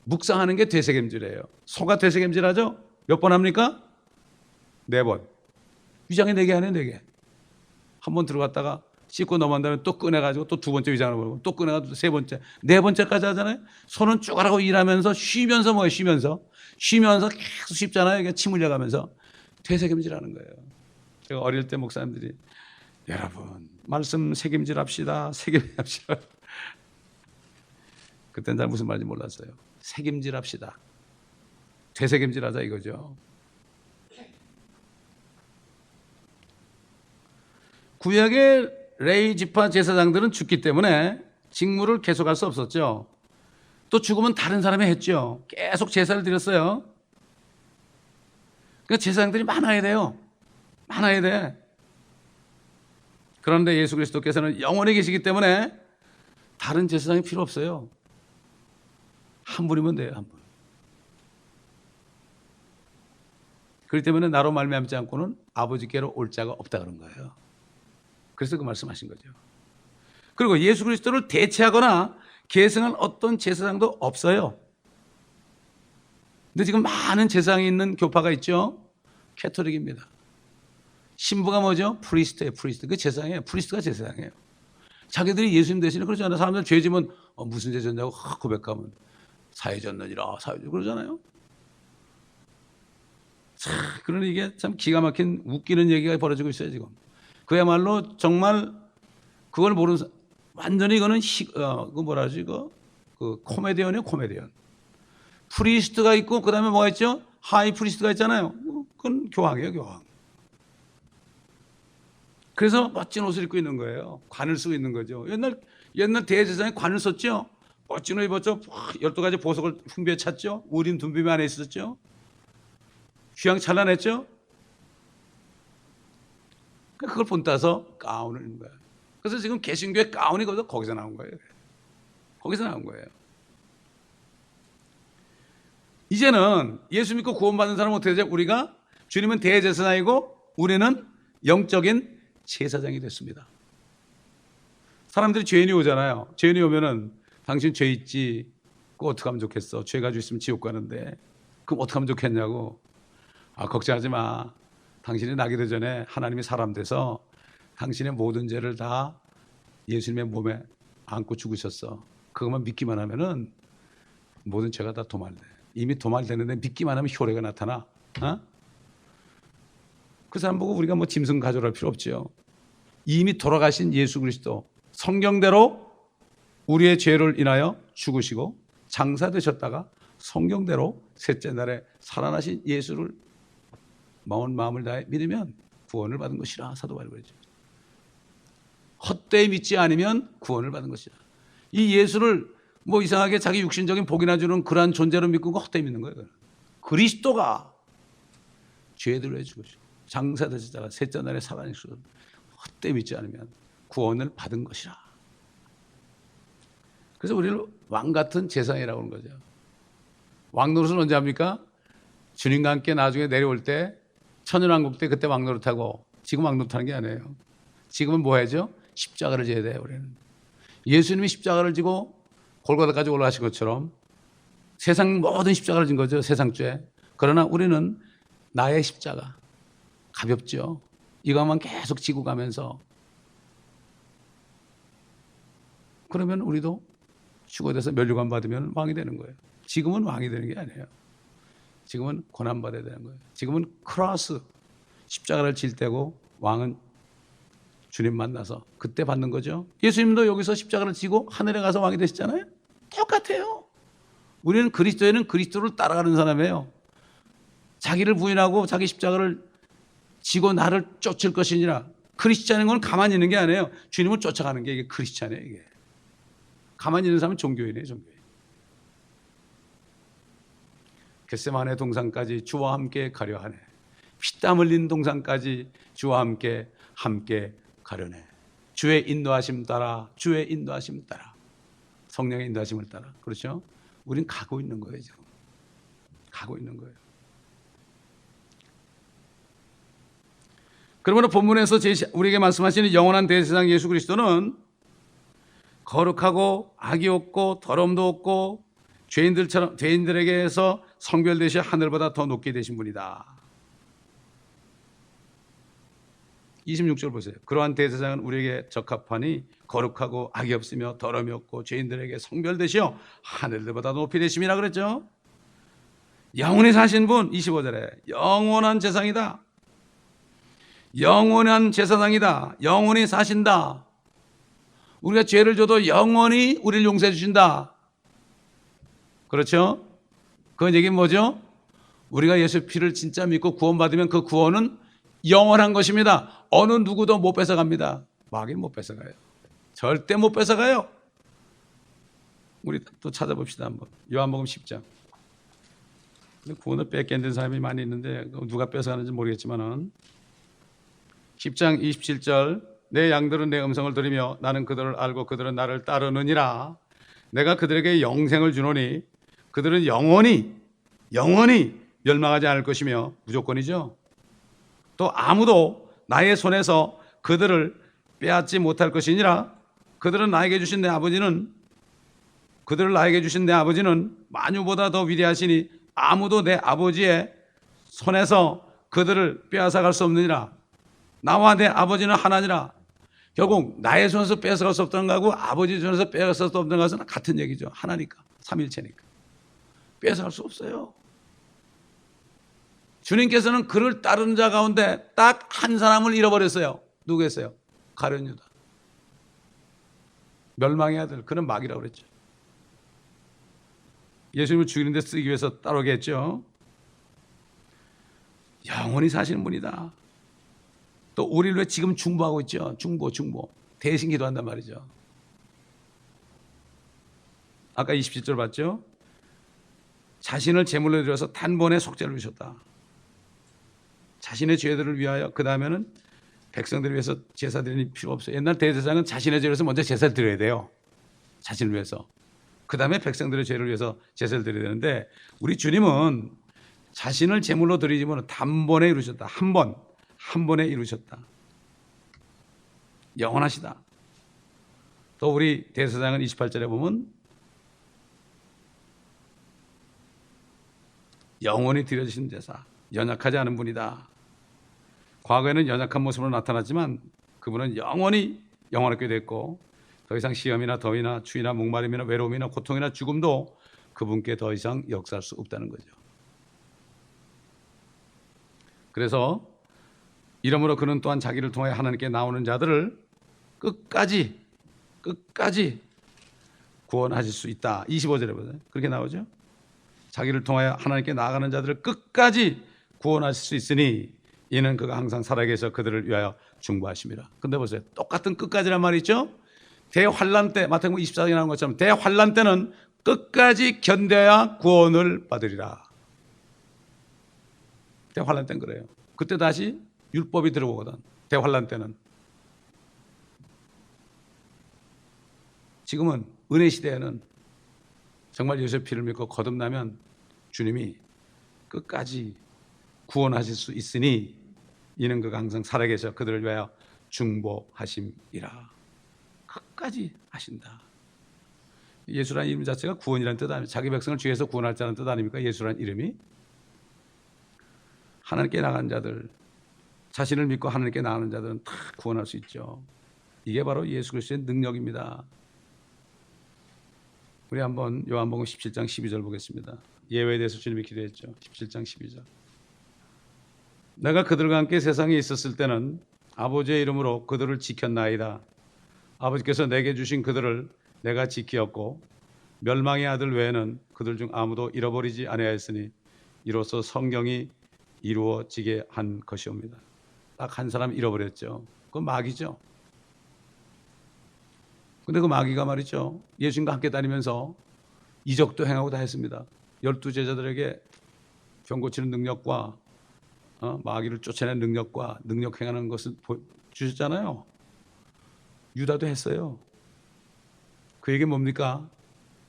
묵상하는 게 되새김질이에요. 소가 되새김질하죠? 몇 번 합니까? 4번. 위장에 4개 하네, 4개. 한 번 들어갔다가 씻고 넘어간 다음에 또 꺼내가지고 또 2번째 위장을 보고 또 꺼내가지고 3번째, 4번째까지 하잖아요. 손은 쭉 하라고 일하면서 쉬면서 뭐예요? 쉬면서 계속 쉽잖아요. 이게 침 흘려가면서 되새김질하는 거예요. 제가 어릴 때 목사님들이, 여러분 말씀 새김질합시다. 새김질합시다. 그때는 잘 무슨 말인지 몰랐어요. 새김질합시다. 되새김질하자 이거죠. 구약의 레위 지파 제사장들은 죽기 때문에 직무를 계속할 수 없었죠. 또 죽으면 다른 사람이 했죠. 계속 제사를 드렸어요. 그러니까 제사장들이 많아야 돼요. 많아야 돼. 그런데 예수 그리스도께서는 영원히 계시기 때문에 다른 제사장이 필요 없어요. 한 분이면 돼요. 한 분. 그렇기 때문에 나로 말미암지 않고는 아버지께로 올 자가 없다 그런 거예요. 그래서 그 말씀하신 거죠. 그리고 예수 그리스도를 대체하거나 계승한 어떤 제사장도 없어요. 근데 지금 많은 제사장이 있는 교파가 있죠. 캐토릭입니다. 신부가 뭐죠? 프리스트예요. 프리스트. 그 제사장이에요. 프리스트가 제사장이에요. 자기들이 예수님 대신에 그러잖아요. 사람들 죄 지면 무슨 죄 졌냐고 고백하면 사해졌느니라 사해졌 그러잖아요. 그러니 이게 참 기가 막힌 웃기는 얘기가 벌어지고 있어요 지금. 그야말로 정말 그걸 모르는 완전히 이거는 그 뭐라 하지 그 코미디언이에요. 코미디언. 프리스트가 있고 그다음에 뭐가 있죠? 하이 프리스트가 있잖아요. 그건 교황이에요. 교황. 그래서 멋진 옷을 입고 있는 거예요. 관을 쓰고 있는 거죠. 옛날 대제사장이 관을 썼죠. 멋진 옷 입었죠. 12가지 보석을 흉배에 찼죠. 우린 둔비비 안에 있었죠. 휘황찬란했죠. 그걸 본따서 가운을 입는 거예요. 그래서 지금 개신교의 가운이 거기서 나온 거예요. 거기서 나온 거예요. 이제는 예수 믿고 구원받은 사람은 어떻게 되죠? 우리가 주님은 대제사장이고 우리는 영적인 제사장이 됐습니다. 사람들이 죄인이 오잖아요. 죄인이 오면은 당신 죄 있지? 그거 어떻게 하면 좋겠어? 죄 가지고 있으면 지옥 가는데 그럼 어떻게 하면 좋겠냐고. 걱정하지 마. 당신이 나기도 전에 하나님이 사람 돼서 당신의 모든 죄를 다 예수님의 몸에 안고 죽으셨어. 그것만 믿기만 하면은 모든 죄가 다 도말돼. 이미 도말되는데 믿기만 하면 효력가 나타나. 그 사람 보고 우리가 뭐 짐승 가져갈 필요 없죠. 이미 돌아가신 예수 그리스도 성경대로 우리의 죄를 인하여 죽으시고 장사되셨다가 성경대로 셋째 날에 살아나신 예수를 마음을 다해 믿으면 구원을 받은 것이라 사도 바울이 그러죠. 헛되이 믿지 않으면 구원을 받은 것이라. 이 예수를 뭐 이상하게 자기 육신적인 복이나 주는 그러한 존재로 믿고 헛되이 믿는 거예요. 그리스도가 죄들을 해 죽으시고 장사되셨다가 셋째 날에 살아나시고 헛되이 믿지 않으면 구원을 받은 것이라. 그래서 우리를 왕 같은 제사장이라고 하는 거죠. 왕 노릇은 언제 합니까? 주님과 함께 나중에 내려올 때 천연왕국 때 그때 왕 노릇하고, 지금 왕 노릇하는 게 아니에요. 지금은 뭐 해야죠? 십자가를 져야 돼요. 우리는 예수님이 십자가를 지고 골고다까지 올라가신 것처럼 세상 모든 십자가를 진 거죠. 세상 죄. 그러나 우리는 나의 십자가 가볍죠. 이것만 계속 지고 가면서 그러면 우리도 죽어돼서 면류관 받으면 왕이 되는 거예요. 지금은 왕이 되는 게 아니에요. 지금은 고난받아야 되는 거예요. 지금은 크로스, 십자가를 질 때고 왕은 주님 만나서 그때 받는 거죠. 예수님도 여기서 십자가를 지고 하늘에 가서 왕이 되시잖아요. 똑같아요. 우리는 그리스도에는 그리스도를 따라가는 사람이에요. 자기를 부인하고 자기 십자가를 지고 나를 쫓을 것이니라. 크리스찬인 건 가만히 있는 게 아니에요. 주님을 쫓아가는 게 이게 크리스찬이에요. 이게 가만히 있는 사람은 종교인이에요. 종교인. 겟세마네 동산까지 주와 함께 가려 하네. 피땀 흘린 동산까지 주와 함께 가려네. 주의 인도하심 따라, 주의 인도하심 따라, 성령의 인도하심을 따라. 그렇죠? 우린 가고 있는 거예요. 지금 가고 있는 거예요. 그러므로 본문에서 우리에게 말씀하시는 영원한 대제사장 예수 그리스도는 거룩하고 악이 없고 더러움도 없고 죄인들에게서 성별되시 하늘보다 더 높게 되신 분이다. 26절 보세요. 그러한 대제사장은 우리에게 적합하니 거룩하고 악이 없으며 더러움이 없고 죄인들에게 성별되시어 하늘보다 높이 되심이라 그랬죠. 영원히 사신 분 25절에 영원한 제사장이다. 영원한 제사장이다. 영원히 사신다. 우리가 죄를 져도 영원히 우리를 용서해 주신다. 그렇죠? 그 얘기는 뭐죠? 우리가 예수 피를 진짜 믿고 구원받으면 그 구원은 영원한 것입니다. 어느 누구도 못 뺏어갑니다. 마귀는 못 뺏어가요. 절대 못 뺏어가요. 우리 또 찾아봅시다. 한번 요한복음 10장. 구원을 뺏기는 사람이 많이 있는데 누가 뺏어가는지 모르겠지만은 10장 27절 내 양들은 내 음성을 들으며 나는 그들을 알고 그들은 나를 따르느니라. 내가 그들에게 영생을 주노니 그들은 영원히 멸망하지 않을 것이며 무조건이죠. 또 아무도 나의 손에서 그들을 빼앗지 못할 것이니라. 그들을 나에게 주신 내 아버지는 만유보다 더 위대하시니 아무도 내 아버지의 손에서 그들을 빼앗아갈 수 없느니라. 나와 내 아버지는 하나니라. 결국 나의 손에서 빼앗아갈 수 없다는 것하고 아버지 손에서 빼앗아갈 수 없다는 것은 같은 얘기죠. 하나니까, 삼일체니까 빼앗아갈 수 없어요. 주님께서는 그를 따르는 자 가운데 딱 한 사람을 잃어버렸어요. 누구였어요? 가룟 유다. 멸망의 아들. 그는 마귀라고 그랬죠. 예수님을 죽이는 데 쓰기 위해서 따르게 했죠. 영원히 사시는 분이다. 또 우리를 왜 지금 중보하고 있죠. 중보 대신 기도한단 말이죠. 아까 27절 봤죠. 자신을 제물로 드려서 단번에 속죄를 주셨다. 자신의 죄들을 위하여 그 다음에는 백성들을 위해서 제사 드리는 필요 없어요. 옛날 대제사장은 자신의 죄를 위해서 먼저 제사를 드려야 돼요. 자신을 위해서. 그 다음에 백성들의 죄를 위해서 제사를 드려야 되는데 우리 주님은 자신을 제물로 드리지만 단번에 이루셨다. 한 번에 이루셨다. 영원하시다. 또 우리 대제사장은 28절에 보면 영원히 드려주신 제사, 연약하지 않은 분이다. 과거에는 연약한 모습으로 나타났지만 그분은 영원히 영원하게 됐고 더 이상 시험이나 더위나 추위나 목마름이나 외로움이나 고통이나 죽음도 그분께 더 이상 역사할 수 없다는 거죠. 그래서 이러므로 그는 또한 자기를 통해 하나님께 나오는 자들을 끝까지 구원하실 수 있다. 25절에 보세요. 그렇게 나오죠. 자기를 통하여 하나님께 나아가는 자들을 끝까지 구원하실 수 있으니 이는 그가 항상 살아계셔 그들을 위하여 중보하심이라. 근데 보세요. 똑같은 끝까지란 말이 있죠. 대환란 때 마태복음 24장에 나온 것처럼 대환란 때는 끝까지 견뎌야 구원을 받으리라. 대환란 때는 그래요. 그때 다시 율법이 들어오거든. 대환란 때는. 지금은 은혜 시대에는 정말 예수의 피를 믿고 거듭나면 주님이 끝까지 구원하실 수 있으니 이는 그가 항상 살아계셔 그들을 위하여 중보하심이라. 끝까지 하신다. 예수라는 이름 자체가 구원이라는 뜻 아닙니까? 자기 백성을 죄에서 구원할 자는 뜻 아닙니까? 예수라는 이름이. 하나님께 나간 자들, 자신을 믿고 하나님께 나가는 자들은 다 구원할 수 있죠. 이게 바로 예수 그리스도의 능력입니다. 우리 한번 요한복음 17장 12절 보겠습니다. 예외에 대해서 주님이 기도했죠. 17장 12절. 내가 그들과 함께 세상에 있었을 때는 아버지의 이름으로 그들을 지켰나이다. 아버지께서 내게 주신 그들을 내가 지키었고 멸망의 아들 외에는 그들 중 아무도 잃어버리지 아니하였으니 이로써 성경이 이루어지게 한 것이옵니다. 딱 한 사람 잃어버렸죠. 그건 마귀죠. 근데 그 마귀가 말이죠, 예수님과 함께 다니면서 이적도 행하고 다 했습니다. 12제자들에게 병 고치는 능력과 마귀를 쫓아내는 능력과 능력 행하는 것을 주셨잖아요. 유다도 했어요. 그에게 뭡니까?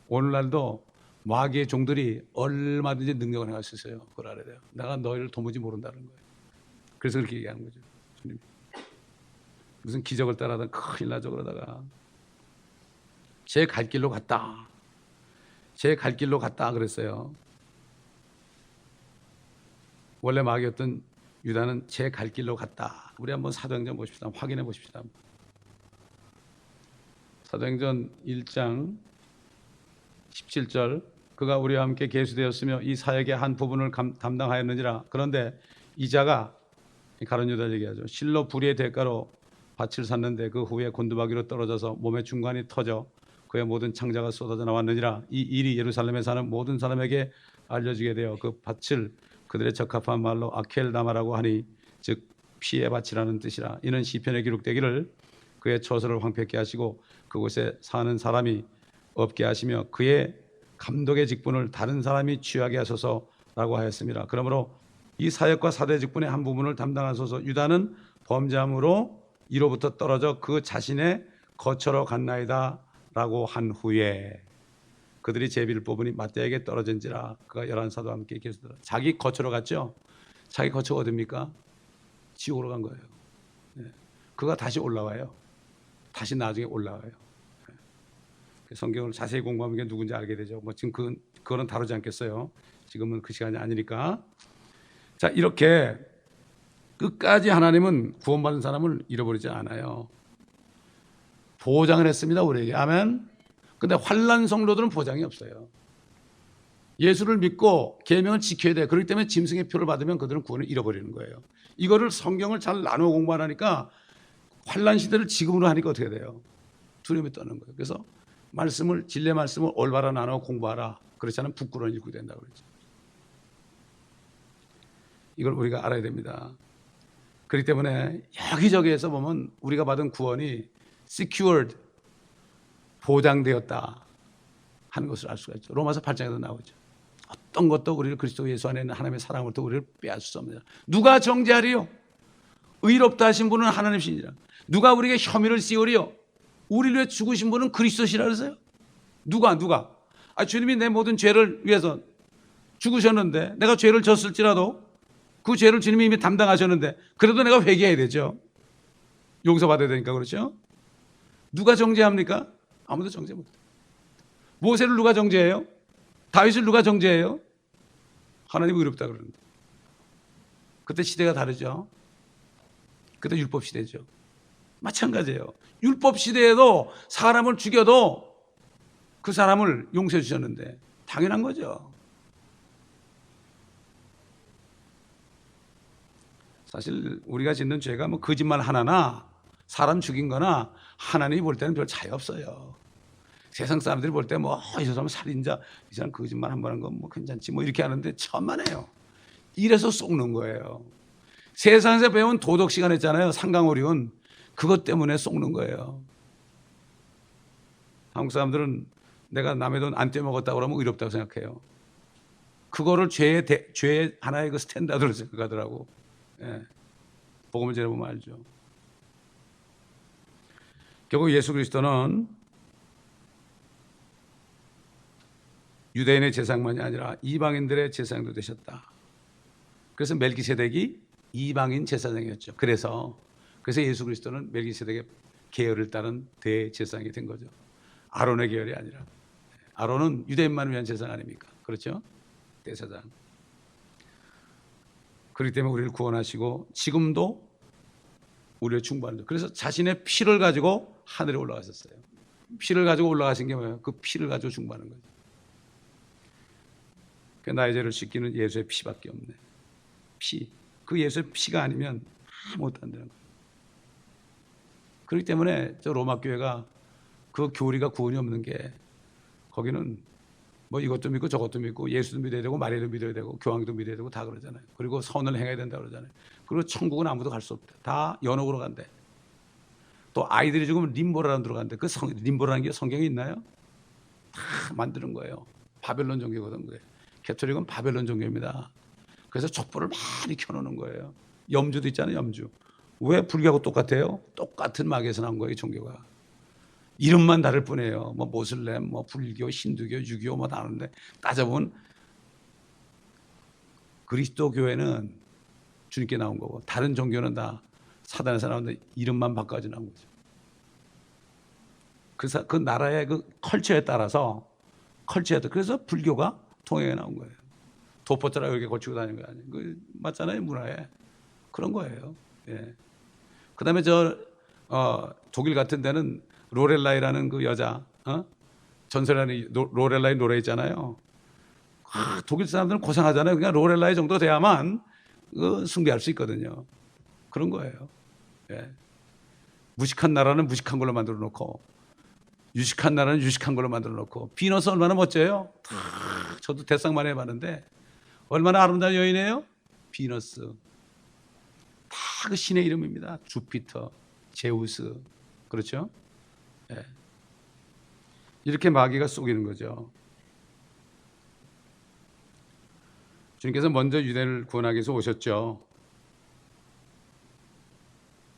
오늘날도 마귀의 종들이 얼마든지 능력을 행할 수 있어요. 그걸 알아야 돼요. 내가 너희를 도무지 모른다는 거예요. 그래서 그렇게 얘기하는 거죠. 주님. 무슨 기적을 따라하다 큰일 나죠. 그러다가 제 갈 길로 갔다. 제 갈 길로 갔다 그랬어요. 원래 마귀였던 유다는 제 갈 길로 갔다. 우리 한번 사도행전 보십시다. 확인해 보십시다. 사도행전 1장 17절 그가 우리와 함께 계수되었으며 이 사역의 한 부분을 담당하였느니라. 그런데 이자가 가룟 유다를 얘기하죠. 실로 불의의 대가로 밭을 샀는데 그 후에 곤두박이로 떨어져서 몸의 중간이 터져 그의 모든 창자가 쏟아져 나왔느니라. 이 일이 예루살렘에 사는 모든 사람에게 알려지게 되어 그 밭을 그들의 적합한 말로 아켈다마라고 하니 즉 피의 밭이라는 뜻이라. 이는 시편에 기록되기를 그의 처소를 황폐케 하시고 그곳에 사는 사람이 없게 하시며 그의 감독의 직분을 다른 사람이 취하게 하소서라고 하였습니다. 그러므로 이 사역과 사대 직분의 한 부분을 담당하소서. 유다는 범죄함으로 이로부터 떨어져 그 자신의 거처로 갔나이다 라고 한 후에 그들이 제비를 뽑으니 맏대에게 떨어진지라. 그가 11사도와 함께 계수더라. 자기 거처로 갔죠. 자기 거처가 어딥니까? 지옥으로 간 거예요. 그가 다시 올라와요. 다시 나중에 올라와요. 성경을 자세히 공부하면 이게 누군지 알게 되죠. 뭐 지금 그거는 다루지 않겠어요. 지금은 그 시간이 아니니까. 자, 이렇게 끝까지 하나님은 구원받은 사람을 잃어버리지 않아요. 보장을 했습니다, 우리에게. 아멘. 근데 환난 성도들은 보장이 없어요. 예수를 믿고 계명을 지켜야 돼. 그렇기 때문에 짐승의 표를 받으면 그들은 구원을 잃어버리는 거예요. 이거를 성경을 잘 나누어 공부하니까 환난 시대를 지금으로 하니까 어떻게 돼요? 두려움이 떠는 거예요. 그래서 말씀을, 진리의 말씀을 올바로 나누어 공부하라. 그렇지 않으면 부끄러운 일이 된다고 그랬죠. 이걸 우리가 알아야 됩니다. 그렇기 때문에 여기저기에서 보면 우리가 받은 구원이 secured, 보장되었다 하는 것을 알 수가 있죠. 로마서 8장에도 나오죠. 어떤 것도 우리를 그리스도 예수 안에 있는 하나님의 사랑으로부터 우리를 빼앗을 수 없느냐. 누가 정죄하리요? 의롭다 하신 분은 하나님이시니라. 누가 우리에게 혐의를 씌우리요? 우리를 위해 죽으신 분은 그리스도시라 그러세요. 누가? 주님이 내 모든 죄를 위해서 죽으셨는데 내가 죄를 졌을지라도 그 죄를 주님이 이미 담당하셨는데 그래도 내가 회개해야 되죠. 용서받아야 되니까. 그렇죠? 누가 정죄합니까? 아무도 정죄 못해요. 모세를 누가 정죄해요? 다윗을 누가 정죄해요? 하나님이 의롭다 그러는데. 그때 시대가 다르죠. 그때 율법 시대죠. 마찬가지예요. 율법 시대에도 사람을 죽여도 그 사람을 용서해 주셨는데 당연한 거죠. 사실 우리가 짓는 죄가 뭐 거짓말 하나나 사람 죽인 거나 하나님이 볼 때는 별 차이 없어요. 세상 사람들이 볼 때 뭐 이 사람 살인자, 이 사람 거짓말 한 번 한 건 뭐 괜찮지 뭐 이렇게 하는데 천만에요. 이래서 속는 거예요. 세상에서 배운 도덕 시간 했잖아요. 상강오리온. 그것 때문에 속는 거예요. 한국 사람들은 내가 남의 돈 안 떼먹었다고 그러면 의롭다고 생각해요. 그거를 죄의 하나의 그 스탠다드로 생각하더라고. 예. 복음을 전해보면 알죠. 결국 예수 그리스도는 유대인의 제사장만이 아니라 이방인들의 제사장도 되셨다. 그래서 멜기세덱이 이방인 제사장이었죠. 그래서 예수 그리스도는 멜기세덱의 계열을 따른 대제사장이 된 거죠. 아론의 계열이 아니라. 아론은 유대인만을 위한 제사장 아닙니까? 그렇죠? 대제사장. 그렇기 때문에 우리를 구원하시고 지금도 우리를 충분한 죠. 그래서 자신의 피를 가지고 하늘에 올라가셨어요. 피를 가지고 올라가신 게 뭐예요? 그 피를 가지고 중보하는 거죠. 나의 죄를 씻기는 예수의 피밖에 없네. 피. 그 예수의 피가 아니면 아무것도 안 되는 거예요. 그렇기 때문에 저 로마 교회가 그 교리가 구원이 없는 게, 거기는 뭐 이것도 믿고 저것도 믿고 예수도 믿어야 되고 마리아도 믿어야 되고 교황도 믿어야 되고 다 그러잖아요. 그리고 선을 행해야 된다 그러잖아요. 그리고 천국은 아무도 갈 수 없대. 다 연옥으로 간대. 또 아이들이 죽으면 림보라는 데로 간대. 그 림보라는 게 성경에 있나요? 다 만드는 거예요. 바벨론 종교거든. 그게. 캐톨릭은 바벨론 종교입니다. 그래서 촛불을 많이 켜놓는 거예요. 염주도 있잖아요. 염주. 왜 불교하고 똑같아요? 똑같은 막에서 나온 거예요. 종교가. 이름만 다를 뿐이에요. 뭐 모슬렘, 뭐 불교, 힌두교, 유교 뭐 다른데 따져보면 그리스도 교회는 주님께 나온 거고, 다른 종교는 다 사단에서 나오는데 이름만 바꿔서 나온 거죠. 그 나라의 그 컬처에 따라서 그래서 불교가 통행해 나온 거예요. 도포자라 이렇게 고치고 다니는 거 아니에요. 그 맞잖아요, 문화에. 그런 거예요. 예. 그다음에 독일 같은 데는 로렐라이라는 그 여자, 전설의 로렐라이 노래 있잖아요. 독일 사람들은 고생하잖아요. 그냥 로렐라이 정도 돼야만 숭배할 수 있거든요. 그런 거예요. 예. 무식한 나라는 무식한 걸로 만들어 놓고, 유식한 나라는 유식한 걸로 만들어 놓고. 비너스 얼마나 멋져요? 저도 대상 많이 해봤는데 얼마나 아름다운 여인이에요? 비너스. 다 그 신의 이름입니다. 주피터, 제우스. 그렇죠? 예. 이렇게 마귀가 속이는 거죠. 주님께서 먼저 유대인을 구원하기 위해서 오셨죠.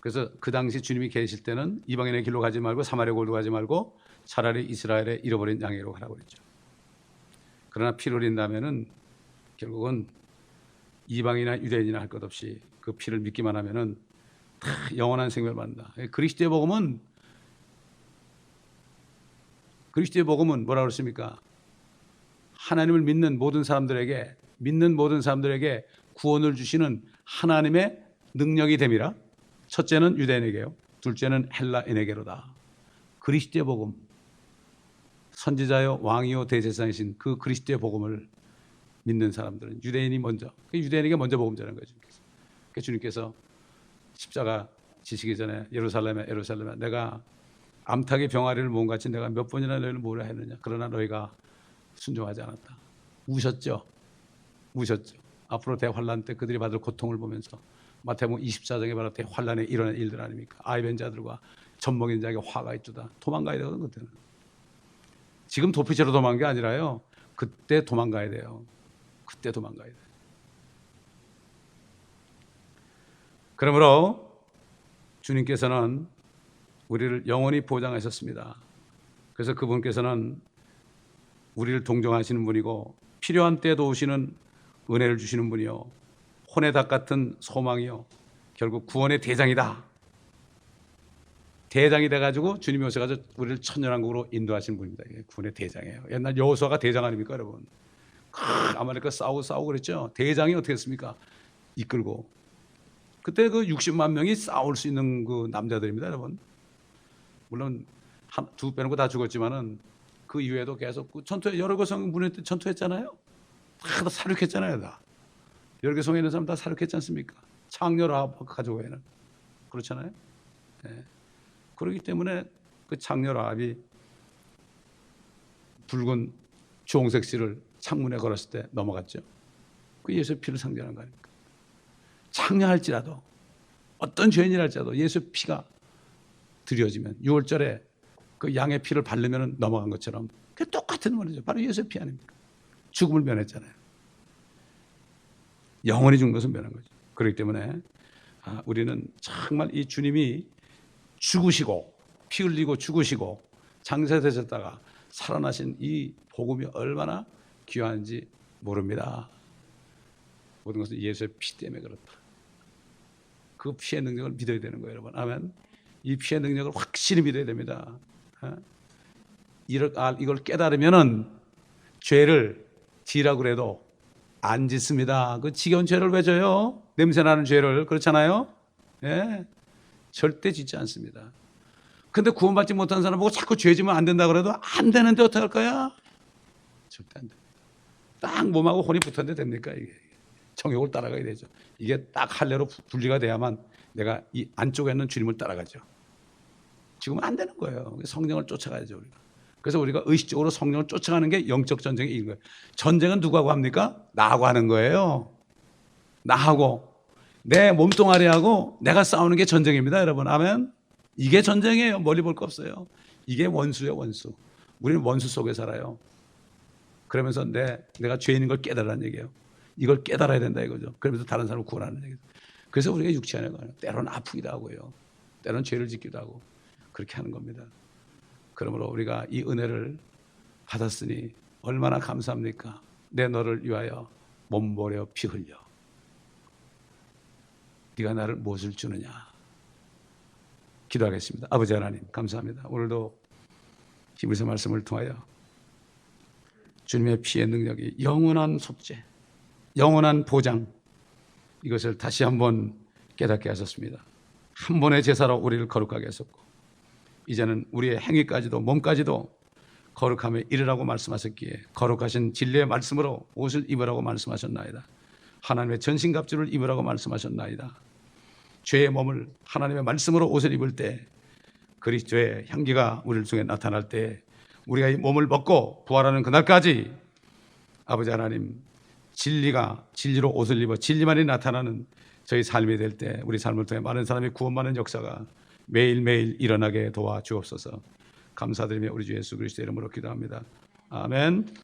그래서 그 당시 주님이 계실 때는 이방인의 길로 가지 말고 사마리아 골로 가지 말고 차라리 이스라엘의 잃어버린 양으로 가라고 그랬죠. 그러나 피를 흘린다면은 결국은 이방이나 유대인이나 할 것 없이 그 피를 믿기만 하면은 다 영원한 생명을 받는다. 그리스도의 복음은 뭐라 그랬습니까? 하나님을 믿는 모든 사람들에게 구원을 주시는 하나님의 능력이 됨이라. 첫째는 유대인에게요. 둘째는 헬라인에게로다. 그리스도의 복음, 선지자요 왕이요 대제사장이신 그 그리스도의 복음을 믿는 사람들은 유대인이 먼저, 유대인에게 먼저 복음 전하는 거예요. 그래서 주님께서 십자가 지시기 전에 예루살렘에 내가 암탉의 병아리를 모은 같이 내가 몇 번이나 너희를 모으라 했느냐. 그러나 너희가 순종하지 않았다. 우셨죠. 앞으로 대환란 때 그들이 받을 고통을 보면서 마태복음 24장에 바로 대환란에 일어난 일들 아닙니까? 아이벤 자들과 젖먹인 자에게 화가 있도다. 도망가야 되거든. 그때는. 지금 도피처로 도망간 게 아니라요. 그때 도망가야 돼요. 그러므로 주님께서는 우리를 영원히 보장하셨습니다. 그래서 그분께서는 우리를 동정하시는 분이고 필요한 때에 도우시는 은혜를 주시는 분이요, 혼의 닭 같은 소망이요, 결국 구원의 대장이다. 대장이 돼가지고 주님이 오셔가지고 우리를 천년왕국으로 인도하시는 분입니다. 이게 구원의 대장이에요. 옛날 여호수아가 대장 아닙니까, 여러분? 아말렉과 싸우고 그랬죠. 대장이 어떻게 했습니까? 이끌고. 그때 그 60만 명이 싸울 수 있는 그 남자들입니다, 여러분. 물론 두 빼놓고 다 죽었지만은 그 이후에도 계속 그 전투에 여러 개성 문에 전투했잖아요. 다 사륙했잖아요, 다. 여러 개성에 있는 사람 다 사륙했지 않습니까? 창녀 라합 가족에는 그렇잖아요. 네. 그렇기 때문에 그 창녀 라합이 붉은 주홍색 실을 창문에 걸었을 때 넘어갔죠. 그 예수의 피를 상징하는 거 아닙니까? 창녀할지라도 어떤 죄인이랄지라도 예수의 피가 드려지면 6월절에 그 양의 피를 바르면 넘어간 것처럼 그 똑같은 말이죠. 바로 예수의 피 아닙니까? 죽음을 면했잖아요. 영원히 죽는 것은 면한 거죠. 그렇기 때문에 우리는 정말 이 주님이 죽으시고 피 흘리고 죽으시고 장사되셨다가 살아나신 이 복음이 얼마나 귀한지 모릅니다. 모든 것은 예수의 피 때문에 그렇다. 그 피의 능력을 믿어야 되는 거예요, 여러분. 아멘. 이 피의 능력을 확실히 믿어야 됩니다. 이걸 깨달으면은 죄를 지라고 그래도 안 짓습니다. 그 지겨운 죄를 왜 져요? 냄새나는 죄를. 그렇잖아요. 예, 절대 짓지 않습니다. 근데 구원받지 못한 사람 보고 자꾸 죄 지면 안 된다 그래도 안 되는데 어떡할 거야? 절대 안 됩니다. 딱 몸하고 혼이 붙었는데 됩니까, 이게? 정욕을 따라가야 되죠. 이게 딱 할례로 분리가 돼야만 내가 이 안쪽에 있는 주님을 따라가죠. 지금은 안 되는 거예요. 성령을 쫓아가야죠, 우리가. 그래서 우리가 의식적으로 성령을 쫓아가는 게 영적 전쟁이 이긴 거예요. 전쟁은 누구하고 합니까? 나하고 하는 거예요. 나하고. 내 몸뚱아리하고 내가 싸우는 게 전쟁입니다, 여러분. 아멘. 이게 전쟁이에요. 멀리 볼 거 없어요. 이게 원수예요, 원수. 우리는 원수 속에 살아요. 그러면서 내가 죄인인 걸 깨달으라는 얘기예요. 이걸 깨달아야 된다 이거죠. 그러면서 다른 사람을 구원하는 얘기죠. 그래서 우리가 육체 안에 가요. 때로는 아프기도 하고요. 때로는 죄를 짓기도 하고 그렇게 하는 겁니다. 그러므로 우리가 이 은혜를 받았으니 얼마나 감사합니까? 내 너를 위하여 몸버려 피 흘려. 네가 나를 무엇을 주느냐. 기도하겠습니다. 아버지 하나님 감사합니다. 오늘도 히브리서 말씀을 통하여 주님의 피의 능력이 영원한 속죄, 영원한 보장, 이것을 다시 한번 깨닫게 하셨습니다. 한 번의 제사로 우리를 거룩하게 하셨고 이제는 우리의 행위까지도 몸까지도 거룩함에 이르라고 말씀하셨기에 거룩하신 진리의 말씀으로 옷을 입으라고 말씀하셨나이다. 하나님의 전신갑주를 입으라고 말씀하셨나이다. 죄의 몸을 하나님의 말씀으로 옷을 입을 때 그리스도의 향기가 우리 중에 나타날 때 우리가 이 몸을 벗고 부활하는 그날까지 아버지 하나님 진리로 옷을 입어 진리만이 나타나는 저희 삶이 될 때 우리 삶을 통해 많은 사람이 구원받는 역사가 매일매일 일어나게 도와주옵소서. 감사드리며 우리 주 예수 그리스도의 이름으로 기도합니다. 아멘.